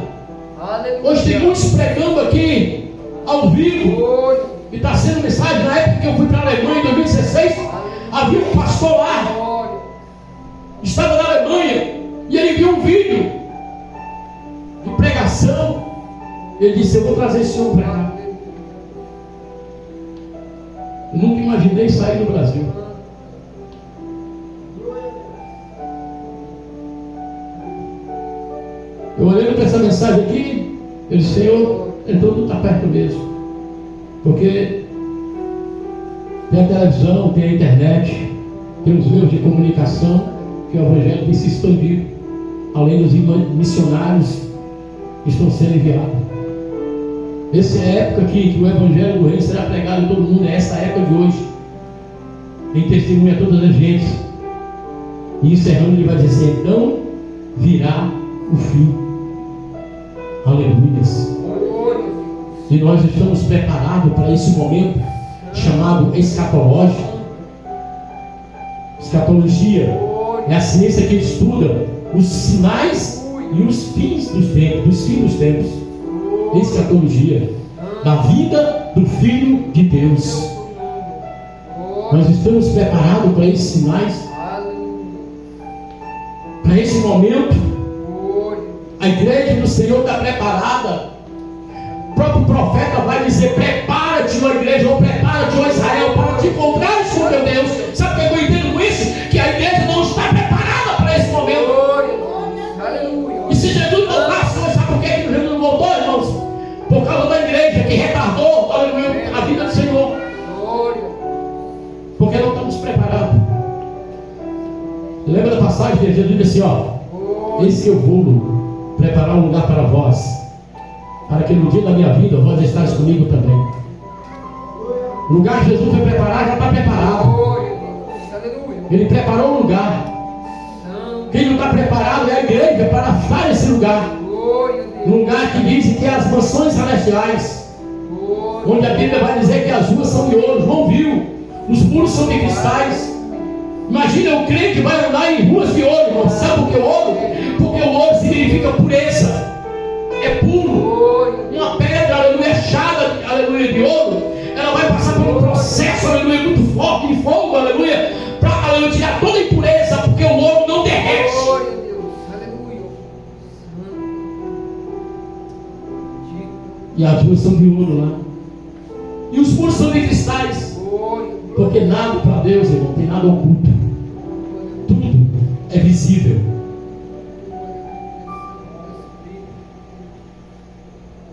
Hoje tem muitos pregando aqui ao vivo, e está sendo mensagem. Na época que eu fui para Ele disse: eu vou trazer esse homem para cá. Eu nunca imaginei sair do Brasil. Eu olhei para essa mensagem aqui, eu disse: Senhor, então tu está perto mesmo. Porque tem a televisão, tem a internet, tem os meios de comunicação que o Evangelho tem se expandido, além dos missionários que estão sendo enviados. Essa é a época que o Evangelho do Reino será pregado em todo mundo. É essa época de hoje, em testemunha a todas as gentes. E encerrando, ele vai dizer: então virá o fim. Aleluias. E nós estamos preparados para esse momento chamado escatológico. Escatologia é a ciência que estuda os sinais e os fins dos tempos. Escatologia da vida do Filho de Deus. Nós estamos preparados para esses sinais, para esse momento. A igreja do Senhor está preparada. O próprio profeta vai dizer: prepara-te, ó igreja, ou prepara-te, ó Israel, para te encontrar com meu Deus. Sabe o que eu entendo com isso? Que a igreja não está preparada para esse momento. E se Jesus voltasse, sabe por que Jesus não voltou, irmãos? Por causa da igreja que retardou, aleluia, a vida do Senhor. Porque não estamos preparados. Lembra da passagem que Jesus disse assim: ó, eis que eu vou preparar um lugar para vós, para que no dia da minha vida vós estareis comigo também. O lugar que Jesus vai preparar já está preparado. Ele preparou um lugar. Quem não está preparado é a igreja para estar nesse lugar. Um lugar que dizem que é as mansões celestiais, onde a Bíblia vai dizer que as ruas são de ouro. João viu, os muros são de cristais. Imagina o crente que vai andar em ruas de ouro, irmão. Sabe por que ouro? Porque o ouro significa pureza. É puro. Uma pedra, aleluia, achada, aleluia, de ouro, ela vai passar por um processo, aleluia, muito forte de fogo, aleluia, para, aleluia, tirar toda a impureza, porque o ouro não derrete. E as ruas são de ouro lá. E os muros são de cristais. Porque nada para Deus, irmão, tem nada oculto. Tudo é visível.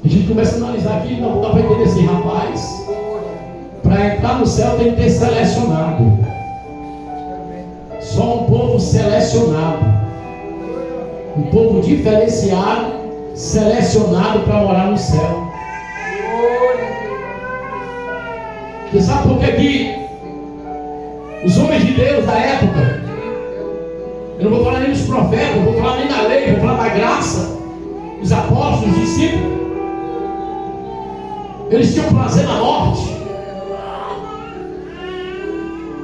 A gente começa a analisar aqui, não dá para entender assim: rapaz, para entrar no céu tem que ter selecionado. Só um povo selecionado, um povo diferenciado, selecionado para morar no céu. Você sabe por que os homens de Deus da época, eu não vou falar nem dos profetas, não vou falar nem da lei, vou falar da graça, os apóstolos, os discípulos, eles tinham prazer na morte,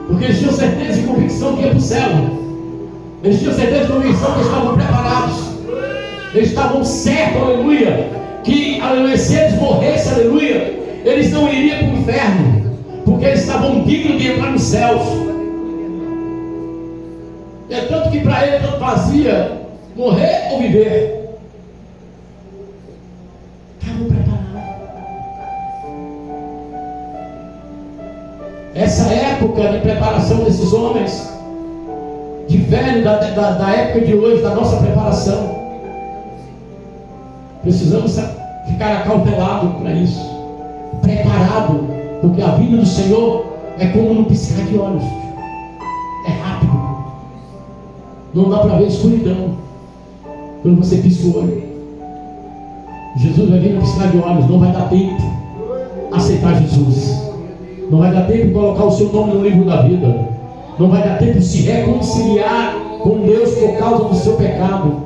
porque eles tinham certeza e convicção que ia para o céu. Eles tinham certeza e convicção que estavam preparados. Eles estavam certos, aleluia, que, aleluia, se eles morressem, aleluia, eles não iriam para o inferno, porque eles estavam dignos de entrar nos céus. É tanto que para ele tanto fazia morrer ou viver. Estavam preparados. Essa época de preparação desses homens, difere da época de hoje, da nossa preparação. Precisamos ficar acautelados para isso, preparado, porque a vinda do Senhor é como no piscar de olhos, é rápido, não dá para ver escuridão quando você pisca o olho. Jesus vai vir no piscar de olhos, não vai dar tempo a aceitar Jesus, não vai dar tempo de colocar o seu nome no livro da vida, não vai dar tempo de se reconciliar com Deus por causa do seu pecado,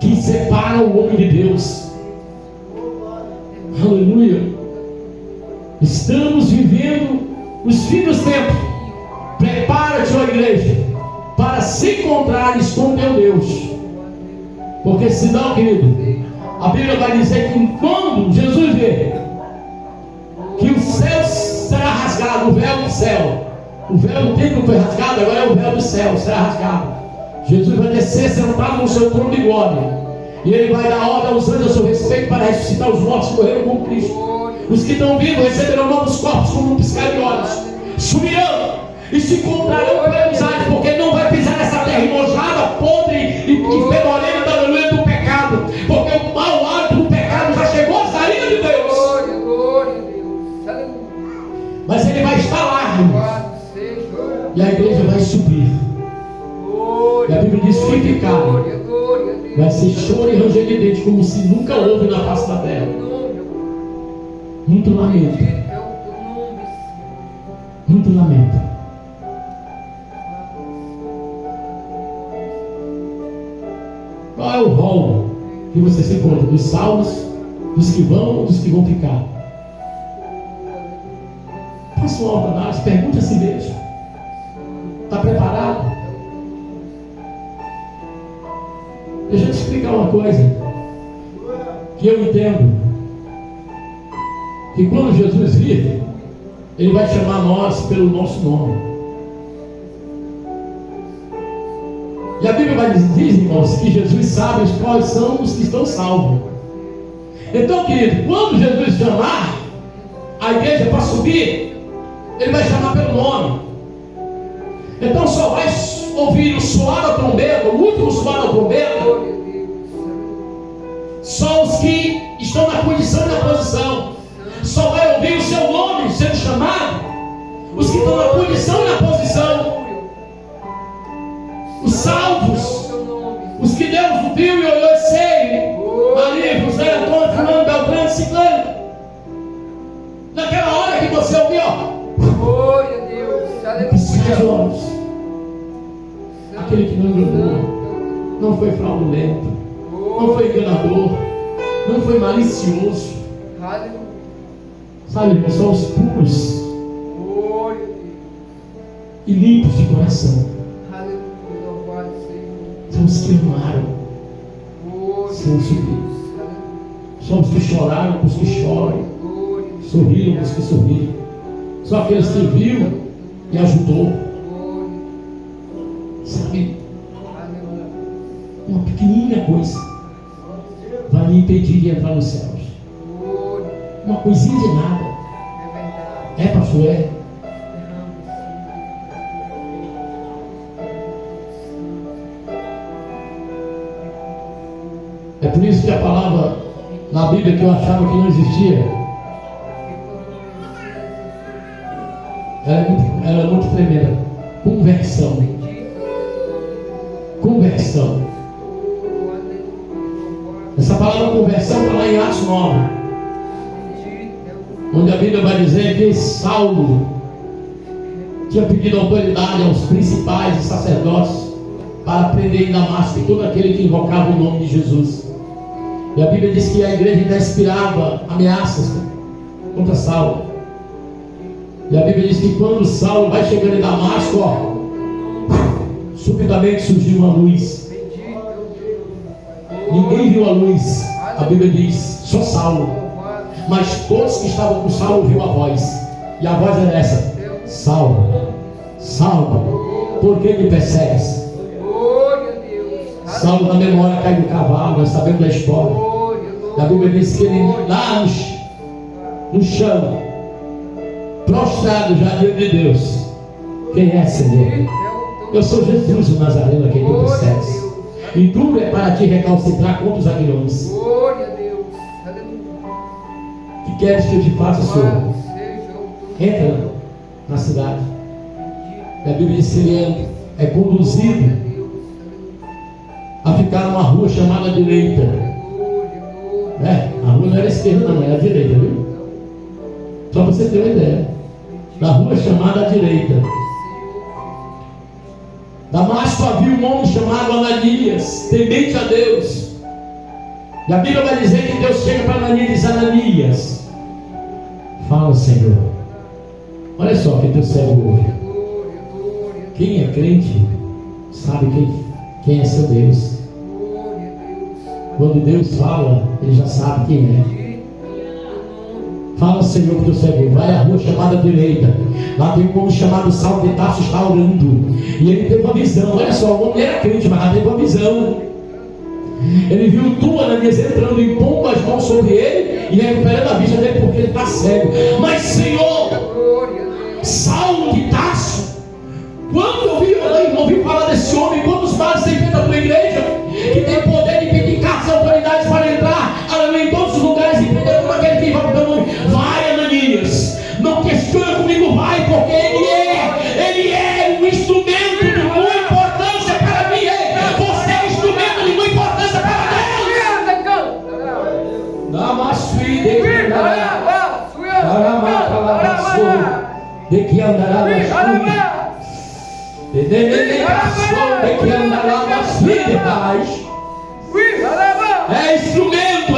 que separa o homem de Deus. Aleluia. Estamos vivendo os fins dos tempos. Prepara-te, ó igreja, para se encontrares com teu Deus. Porque senão, querido, a Bíblia vai dizer que quando Jesus vier, que o céu será rasgado, o véu do céu. O véu do templo foi rasgado, agora é o véu do céu, será rasgado. Jesus vai descer sentado no seu trono de glória. E Ele vai dar ordem aos anjos a seu respeito para ressuscitar os mortos que morreram com Cristo. Os que estão vivos receberão novos corpos como um piscar de olhos. Subirão e se encontrarão com amizade, porque não vai pisar nessa terra enojada, podre e fedorenta, aleluia, do pecado. Porque o mau hálito do pecado já chegou à saída de Deus. Glória a Deus. Aleluia. Mas Ele vai estar lá, irmãos. E a igreja vai subir. E a Bíblia diz que ficar vai ser choro e ranger de dente, como se nunca houve na face da terra. Muito lamento. Muito lamento. Qual é o rol que você se encontra? Dos salvos, dos que vão ou dos que vão ficar? Faça uma autoanálise, pergunte a si mesmo. Está preparado? Deixa eu te explicar uma coisa que eu entendo. Que quando Jesus vir, Ele vai chamar nós pelo nosso nome. E a Bíblia vai dizer, irmãos, que Jesus sabe quais são os que estão salvos. Então, querido, quando Jesus chamar a igreja para subir, Ele vai chamar pelo nome. Então só vai ouvir o soar da trombeta, o último soar da trombeta, só os que estão na condição e na posição. Só vai ouvir o seu nome sendo chamado os que estão na condição e na posição. Os salvos, os que Deus viu e olhou e sei, Maria, José, Antônio, Fulano, Beltrano, Ciclano. Naquela hora que você ouviu, Glória a Deus. piscar de olhos. Aquele que não enganou, não foi fraudulento, não foi enganador, não foi malicioso. Sabe, irmão, são os puros e limpos de coração. São os que amaram, são os que, são os que choraram com os que choram, sorriram com os que sorriram. São aqueles que viu e ajudou. Sabe, uma pequenininha coisa vai me impedir de entrar nos céus. Uma coisinha de nada. É, pastor, é. É por isso que a palavra na Bíblia que eu achava que não existia, ela é muito tremenda. Conversão. Conversão. Essa palavra conversão está lá em Atos 9, onde a Bíblia vai dizer que Saulo tinha pedido autoridade aos principais e sacerdotes para prender em Damasco todo aquele que invocava o nome de Jesus. E a Bíblia diz que a igreja ainda inspirava ameaças contra Saulo. E a Bíblia diz que quando Saulo vai chegando em Damasco, subitamente surgiu uma luz. Ninguém viu a luz. A Bíblia diz, só Saulo. Mas todos que estavam com Saulo ouviu a voz. E a voz era essa: Saulo, Saulo, por que me persegues? Saulo, na memória, cai do cavalo. Nós sabemos da história. A Bíblia diz que ele lá no chão, prostrado já diante de Deus: quem é, Senhor? Eu sou Jesus o Nazareno a quem tu persegues. E tu é para te recalcitrar contra os aguilhões. Que queres que eu te faça, Senhor? Entra na cidade. E a Bíblia diz que ele é conduzido a ficar numa rua chamada direita. A rua não era esquerda, não, era a direita, viu? Só para você ter uma ideia. Na rua chamada direita. Damasco havia um homem chamado Ananias, temente a Deus. E a Bíblia vai dizer que Deus chega para Ananias e diz: Ananias, fala, Senhor. Olha só que Deus servo ouve. Quem é crente sabe quem é seu Deus. Quando Deus fala, ele já sabe quem é. Fala, Senhor, que teu servo vai à rua chamada direita. Lá tem um homem chamado Saulo de Tarso, está orando. E ele teve uma visão. Olha só, o homem era crente, mas já teve uma visão. Ele viu tu, Ananias, entrando e pondo as mãos sobre ele e recuperando a vista dele porque ele está cego. Mas, Senhor, Saulo de Tarso, quando eu ouvi falar desse homem, quantos padres tem feito a tua igreja, que tem poder de pedir cartas e autoridades para entrar, aleluia, em todos os lugares e prender todo aquele que vai para o teu nome. Vai, Ananias, não questiona comigo, vai, porque ele é um instrumento de muita importância para mim. Você é instrumento de muita importância para Deus. Namastri, de que andará na é instrumento,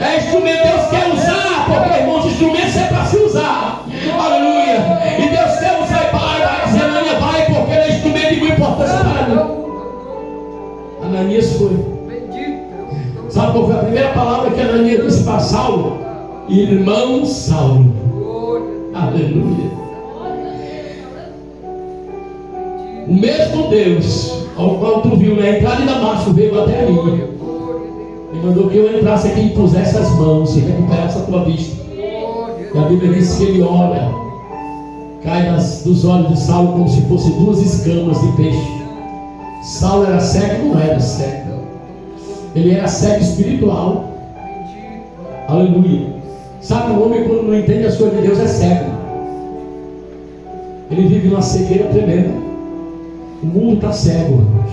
é instrumento. Deus quer usar, porque, irmãos, instrumento é para se usar, aleluia. E Deus quer usar, vai, Ananias vai, porque ele é instrumento de muita importância para mim. Ananias foi. Sabe qual foi a primeira palavra que Ananias disse para Saulo? Irmão Saulo. Aleluia. O mesmo Deus ao qual tu viu na entrada de Damasco veio até mim. Ele mandou que eu entrasse aqui e pusesse as mãos e recuperasse a tua vista. E a Bíblia diz que ele olha, cai dos olhos de Saulo como se fossem duas escamas de peixe. Saulo era cego? Não era cego. Ele era cego espiritual. Aleluia. Sabe, o homem quando não entende as coisas de Deus é cego. Ele vive numa cegueira tremenda. O mundo está cego, irmãos.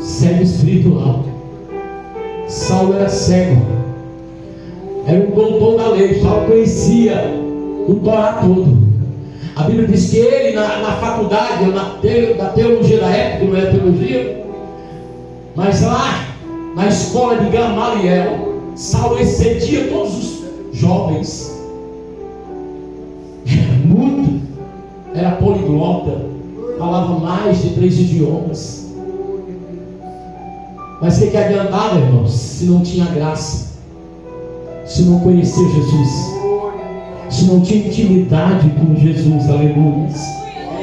Cego espiritual. Saulo era cego. Era um doutor da lei. Saulo conhecia o Torá todo. A Bíblia diz que ele na faculdade, ou na teologia da época, não era teologia, mas lá na escola de Gamaliel, Saulo excedia todos os jovens. Era mudo, era poliglota, falava mais de 3 idiomas. Mas o que adiantava, irmãos, se não tinha graça, se não conhecia Jesus, se não tinha intimidade com Jesus, aleluia,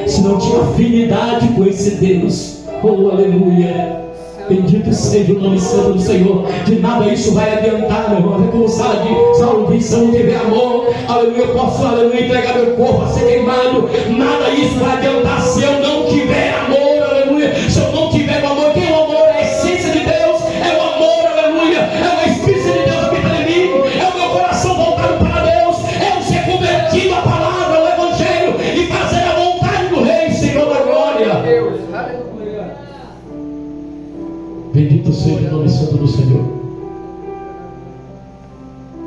se não tinha afinidade com esse Deus, oh aleluia. Bendito seja o nome santo do Senhor. De nada isso vai adiantar, meu irmão. É como Saulo disse: se eu não tiver amor, aleluia, eu posso, aleluia, entregar meu corpo a ser queimado. Nada isso vai adiantar se eu não tiver amor, aleluia. Se eu não tiver o amor, quem é o amor? É a essência de Deus, é o amor, aleluia. É o Espírito de Deus que habita em mim, é o meu coração voltado para Deus, é o ser convertido à palavra, ao Evangelho e fazer a vontade do Rei, Senhor da glória. Deus, aleluia. Bendito seja o nome santo do Senhor.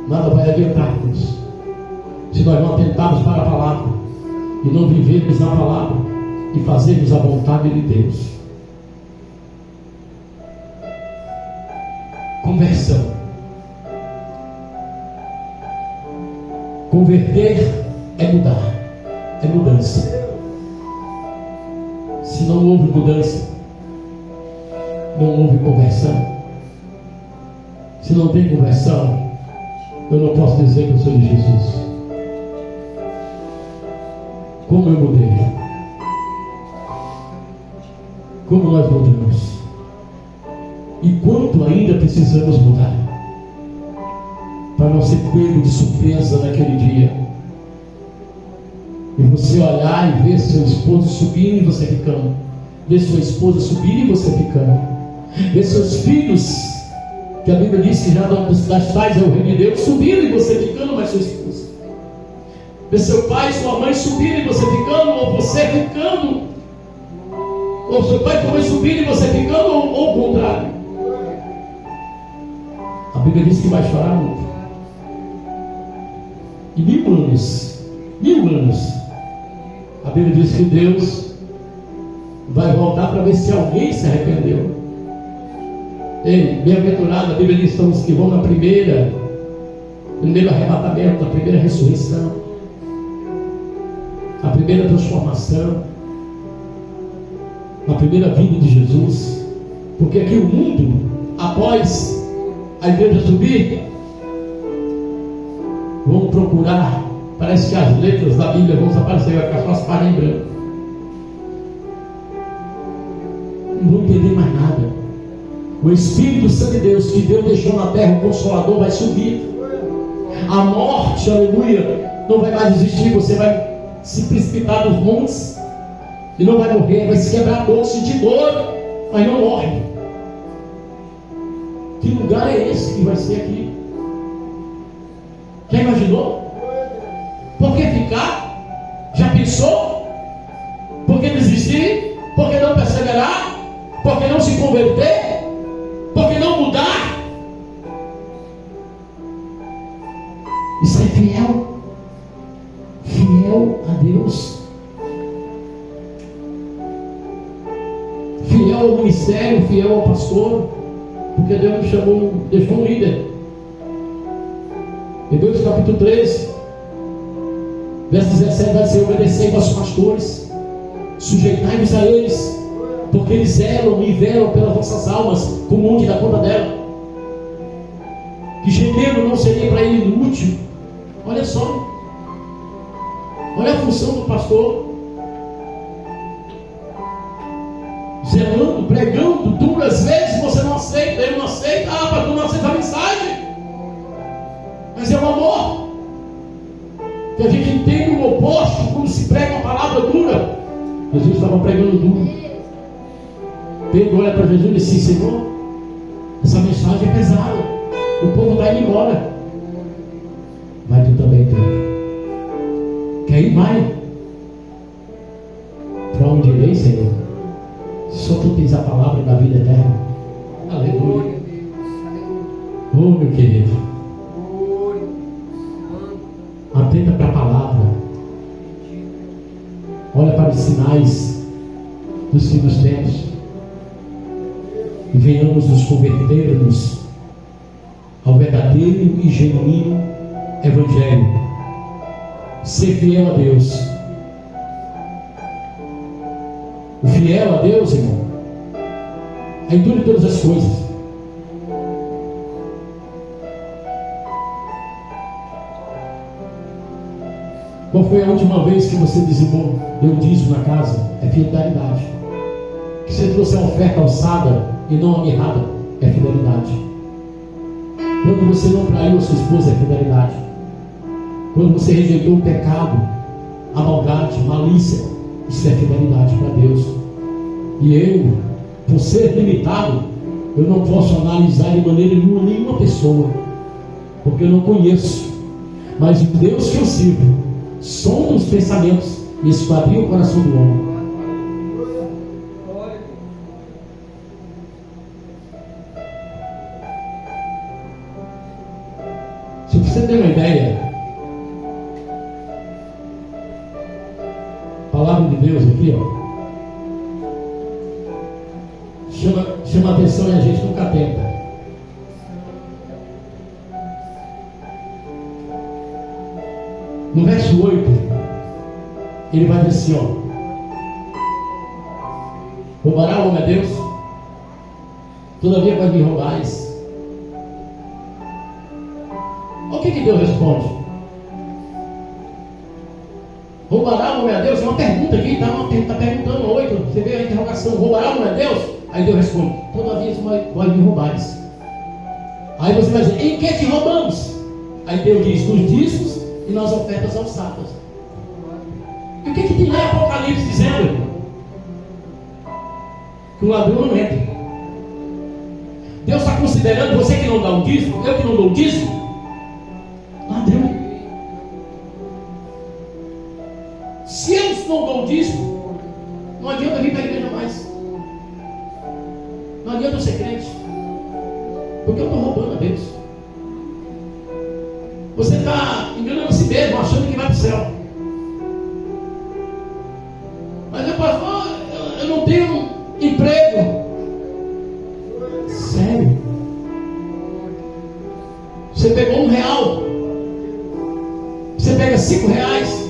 Nada vai adiantar-nos se nós não atentarmos para a palavra e não vivermos na palavra e fazermos a vontade de Deus. Conversão. Converter é mudar, é mudança. Se não houve mudança, não houve conversão. Se não tem conversão, eu não posso dizer que eu sou de Jesus. Como eu mudei? Como nós mudamos? E quanto ainda precisamos mudar para não ser pego de surpresa naquele dia e você olhar e ver seu esposo subindo e você ficando, ver sua esposa subir e você ficando, ver seus filhos, que a Bíblia diz que já das tais é o reino de Deus, subindo e você ficando, mas sua esposa. Ver seu pai e sua mãe subindo e você ficando, ou você ficando, ou seu pai e sua mãe subindo e você ficando, ou o contrário. A Bíblia diz que vai chorar muito. E 1000 anos, a Bíblia diz que Deus vai voltar para ver se alguém se arrependeu. Ei, bem-aventurado, a Bíblia diz que são os que vão na primeiro arrebatamento, na primeira ressurreição, na primeira transformação, na primeira vinda de Jesus. Porque aqui o mundo, após a igreja subir, vão procurar, parece que as letras da Bíblia vão desaparecer, vai ficar só as páginas em branco. Não vão entender mais nada. O Espírito Santo de Deus que Deus deixou na terra, o Consolador, vai subir. A morte, aleluia, não vai mais existir. Você vai se precipitar dos montes e não vai morrer. Vai se quebrar a dor, sentir dor, mas não morre. Que lugar é esse que vai ser aqui? Já imaginou? Por que ficar? Já pensou? Por que desistir? Por que não perseverar? Por que não se converter? Por que não mudar? Isso é fiel. Fiel a Deus. Fiel ao ministério, fiel ao pastor. Porque Deus me chamou, deixou um líder. Hebreus capítulo 13, verso 17 vai dizer: obedecei aos pastores, sujeitai-vos a eles, porque eles zelam e velam pelas vossas almas, como um que dá conta dela. Que gemendo não seria para ele inútil. Olha só, olha a função do pastor: zelando, pregando, duras vezes você não aceita, ele não aceita, pastor, não aceita a mensagem. Mas é o amor. Que a gente entende o oposto quando se prega uma palavra dura. Jesus estava pregando duro. Pedro olha para Jesus e disse: Senhor, essa mensagem é pesada. O povo está indo embora. Vai tu também, Pedro. Quer ir? Vai. Para onde irei, Senhor? Só tu tens a palavra da vida eterna. Aleluia. Oh, meu querido, atenta para a palavra. Olha para os sinais dos fim dos tempos. E venhamos nos convertermos ao verdadeiro e genuíno Evangelho. Ser fiel a Deus. O fiel a Deus, irmão, é em tudo e todas as coisas. Qual foi a última vez que você dizimou, deu dízimo na casa? É fidelidade. Que você trouxe a oferta alçada e não a mirrada, é fidelidade. Quando você não traiu a sua esposa, é fidelidade. Quando você rejeitou o pecado, a maldade, malícia, isso é fidelidade para Deus. E eu, por ser limitado, eu não posso analisar de maneira nenhuma pessoa, porque eu não conheço. Mas o Deus que eu sirvo sonda os pensamentos e esquadrinha o coração do homem. Se você ter uma ideia, a palavra de Deus aqui, ó, chama a atenção e a gente nunca tenta. No verso 8, ele vai dizer assim, ó: roubará o homem a Deus? Todavia vai me roubais. O que Deus responde? Roubará o homem a Deus? É uma pergunta aqui, está perguntando 8. Você vê a interrogação: roubará o homem a Deus? Aí Deus responde: todavia vai me roubais. Aí você vai dizer: em que te roubamos? Aí Deus diz: nos dízimos e nas ofertas alçadas. E o que tem lá em Apocalipse dizendo? Que o ladrão não entra. Deus está considerando você que não dá um dízimo, eu que não dou um dízimo, ladrão. Se eu não dou um dízimo, não adianta vir para a igreja mais. Não adianta eu ser crente, porque eu estou roubando a Deus. Você está enganando a si mesmo, achando que vai para o céu. Mas pastor, eu não tenho emprego. Sério? Você pegou R$1, você pega R$5,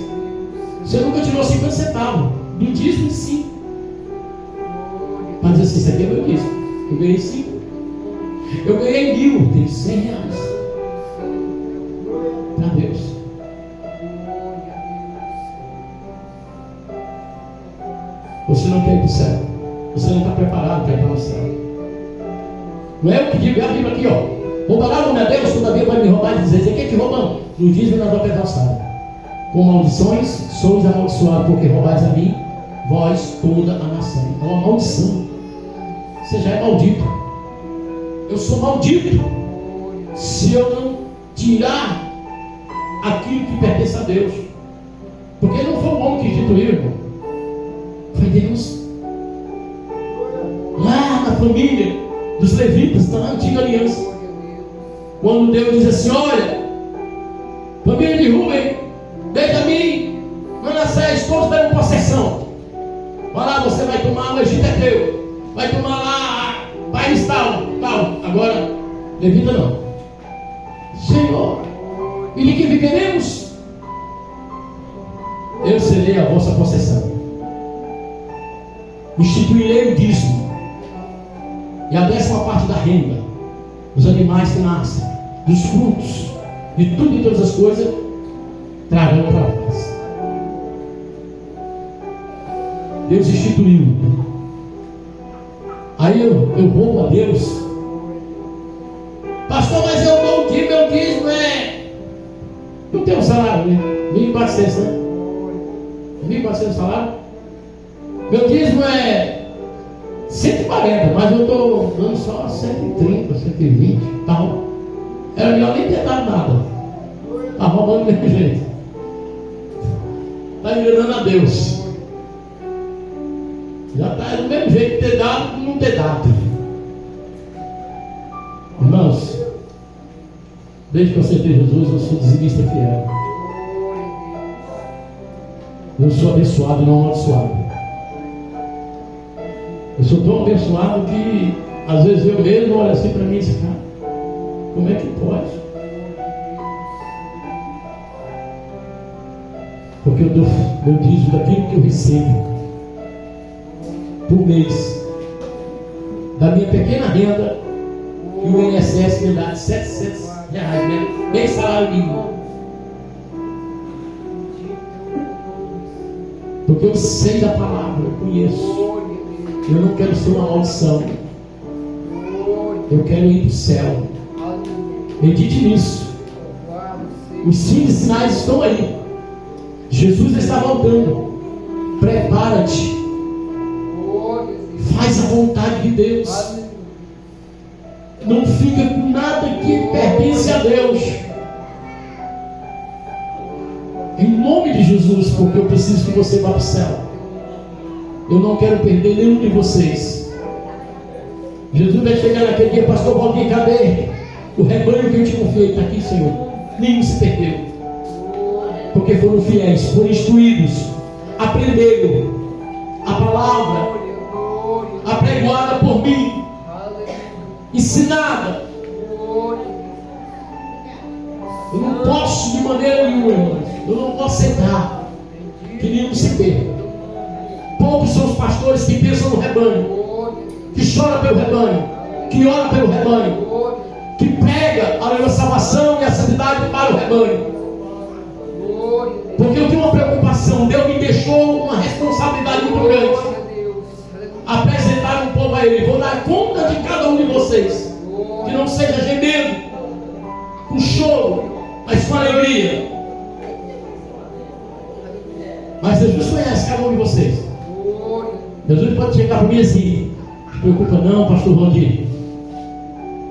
você nunca tirou 50 centavos do dízimo de 5. Mas dizer assim: isso aqui é meu dízimo. Eu ganhei 5. Eu ganhei 1.000, tenho R$100 para Deus. Você não quer ir para o céu. Você não está preparado para ir para o céu. Não é eu que digo, é a Bíblia aqui, ó. Roubará o nome a Deus, todavia vai me roubar e dizer: quem é que roubam? No dízimo e nas ofertas alçadas. Com maldições sois amaldiçoados, porque roubais a mim, vós toda a nação. É uma maldição. Você já é maldito. Eu sou maldito se eu não tirar aquilo que pertence a Deus. Porque não foi o homem que instituiu, irmão. Foi Deus. Lá na família dos levitas, está na antiga aliança. Quando Deus diz assim: olha, família de Rubem, Benjamim, Manassés, todos deram possessão. Vai lá, você vai tomar, o Egito é teu. Vai tomar lá, país tal. Agora, levita não. Senhor, e de que viveremos? Eu serei a vossa possessão. Instituirei o dízimo e a 10ª parte da renda dos animais que nascem, dos frutos, de tudo e todas as coisas, trarão para nós. Deus instituiu. Aí eu roubo a Deus. Pastor, mas eu dou o dízimo, meu dízimo não tem um salário, né? 1.400, né? 1.400 salário. Meu dízimo é 140, mas eu estou dando só 130, 120, tal. Era melhor nem ter dado nada. Está roubando do mesmo jeito. Está enganando a Deus. Já está do mesmo jeito de ter dado que não ter dado. Irmãos, desde que eu aceitei Jesus, eu sou dizimista fiel. Eu sou abençoado e não amaldiçoado. Eu sou tão abençoado que às vezes eu mesmo olho assim para mim e digo: cara, como é que pode? Porque eu dou meu dízimo daquilo que eu recebo por mês, da minha pequena renda, e o INSS me dá de R$700, bem salário mínimo. Porque eu sei da palavra, eu conheço. Eu não quero ser uma maldição. Eu quero ir para o céu. Medite nisso. Os signos e sinais estão aí. Jesus está voltando. Prepara-te. Faz a vontade de Deus. Não fica com nada que pertence a Deus. Em nome de Jesus, porque eu preciso que você vá para o céu. Eu não quero perder nenhum de vocês. Jesus vai chegar naquele dia: pastor Valdir, cadê o rebanho que eu te confiei? Está aqui, Senhor. Nenhum se perdeu. Porque foram fiéis, foram instruídos, aprenderam a palavra apregoada por mim, ensinada. Eu não posso de maneira nenhuma, irmãos. Eu não posso aceitar que nenhum se perca. Poucos são os pastores que pensam no rebanho, que choram pelo rebanho, que oram pelo rebanho, que prega a salvação e a santidade para o rebanho. Porque eu tenho uma preocupação. Deus me deixou uma responsabilidade muito grande: apresentar um povo a Ele. Vou dar conta de cada um de vocês, que não seja gemendo, com choro, mas com alegria. Mas Jesus conhece cada um de vocês. Jesus pode chegar para mim assim: não se preocupa não, pastor Valdir,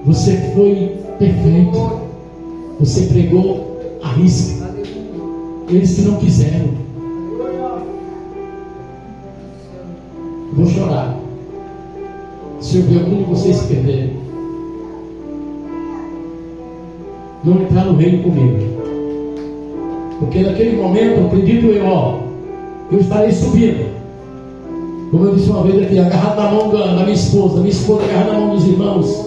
você foi perfeito, você pregou a risca. Eles que não quiseram, eu vou chorar se eu ver algum de vocês se perderem, não entrar no reino comigo. Porque naquele momento, acredito eu estarei subindo, como eu disse uma vez aqui, agarrado na mão da minha esposa agarrada na mão dos irmãos.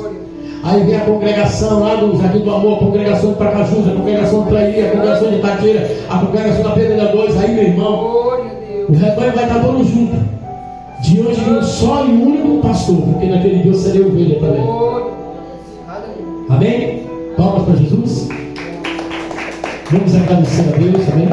Aí vem a congregação lá do Jardim do Amor, a congregação de Pacajus, a congregação de Traí, a congregação de Tadira, a congregação da Pedreira 2. Aí, meu irmão, o rebanho vai estar todo junto, diante de um só e único pastor, porque naquele dia eu serei ovelha também. Amém? Palmas para Jesus. Vamos agradecer a Deus, amém?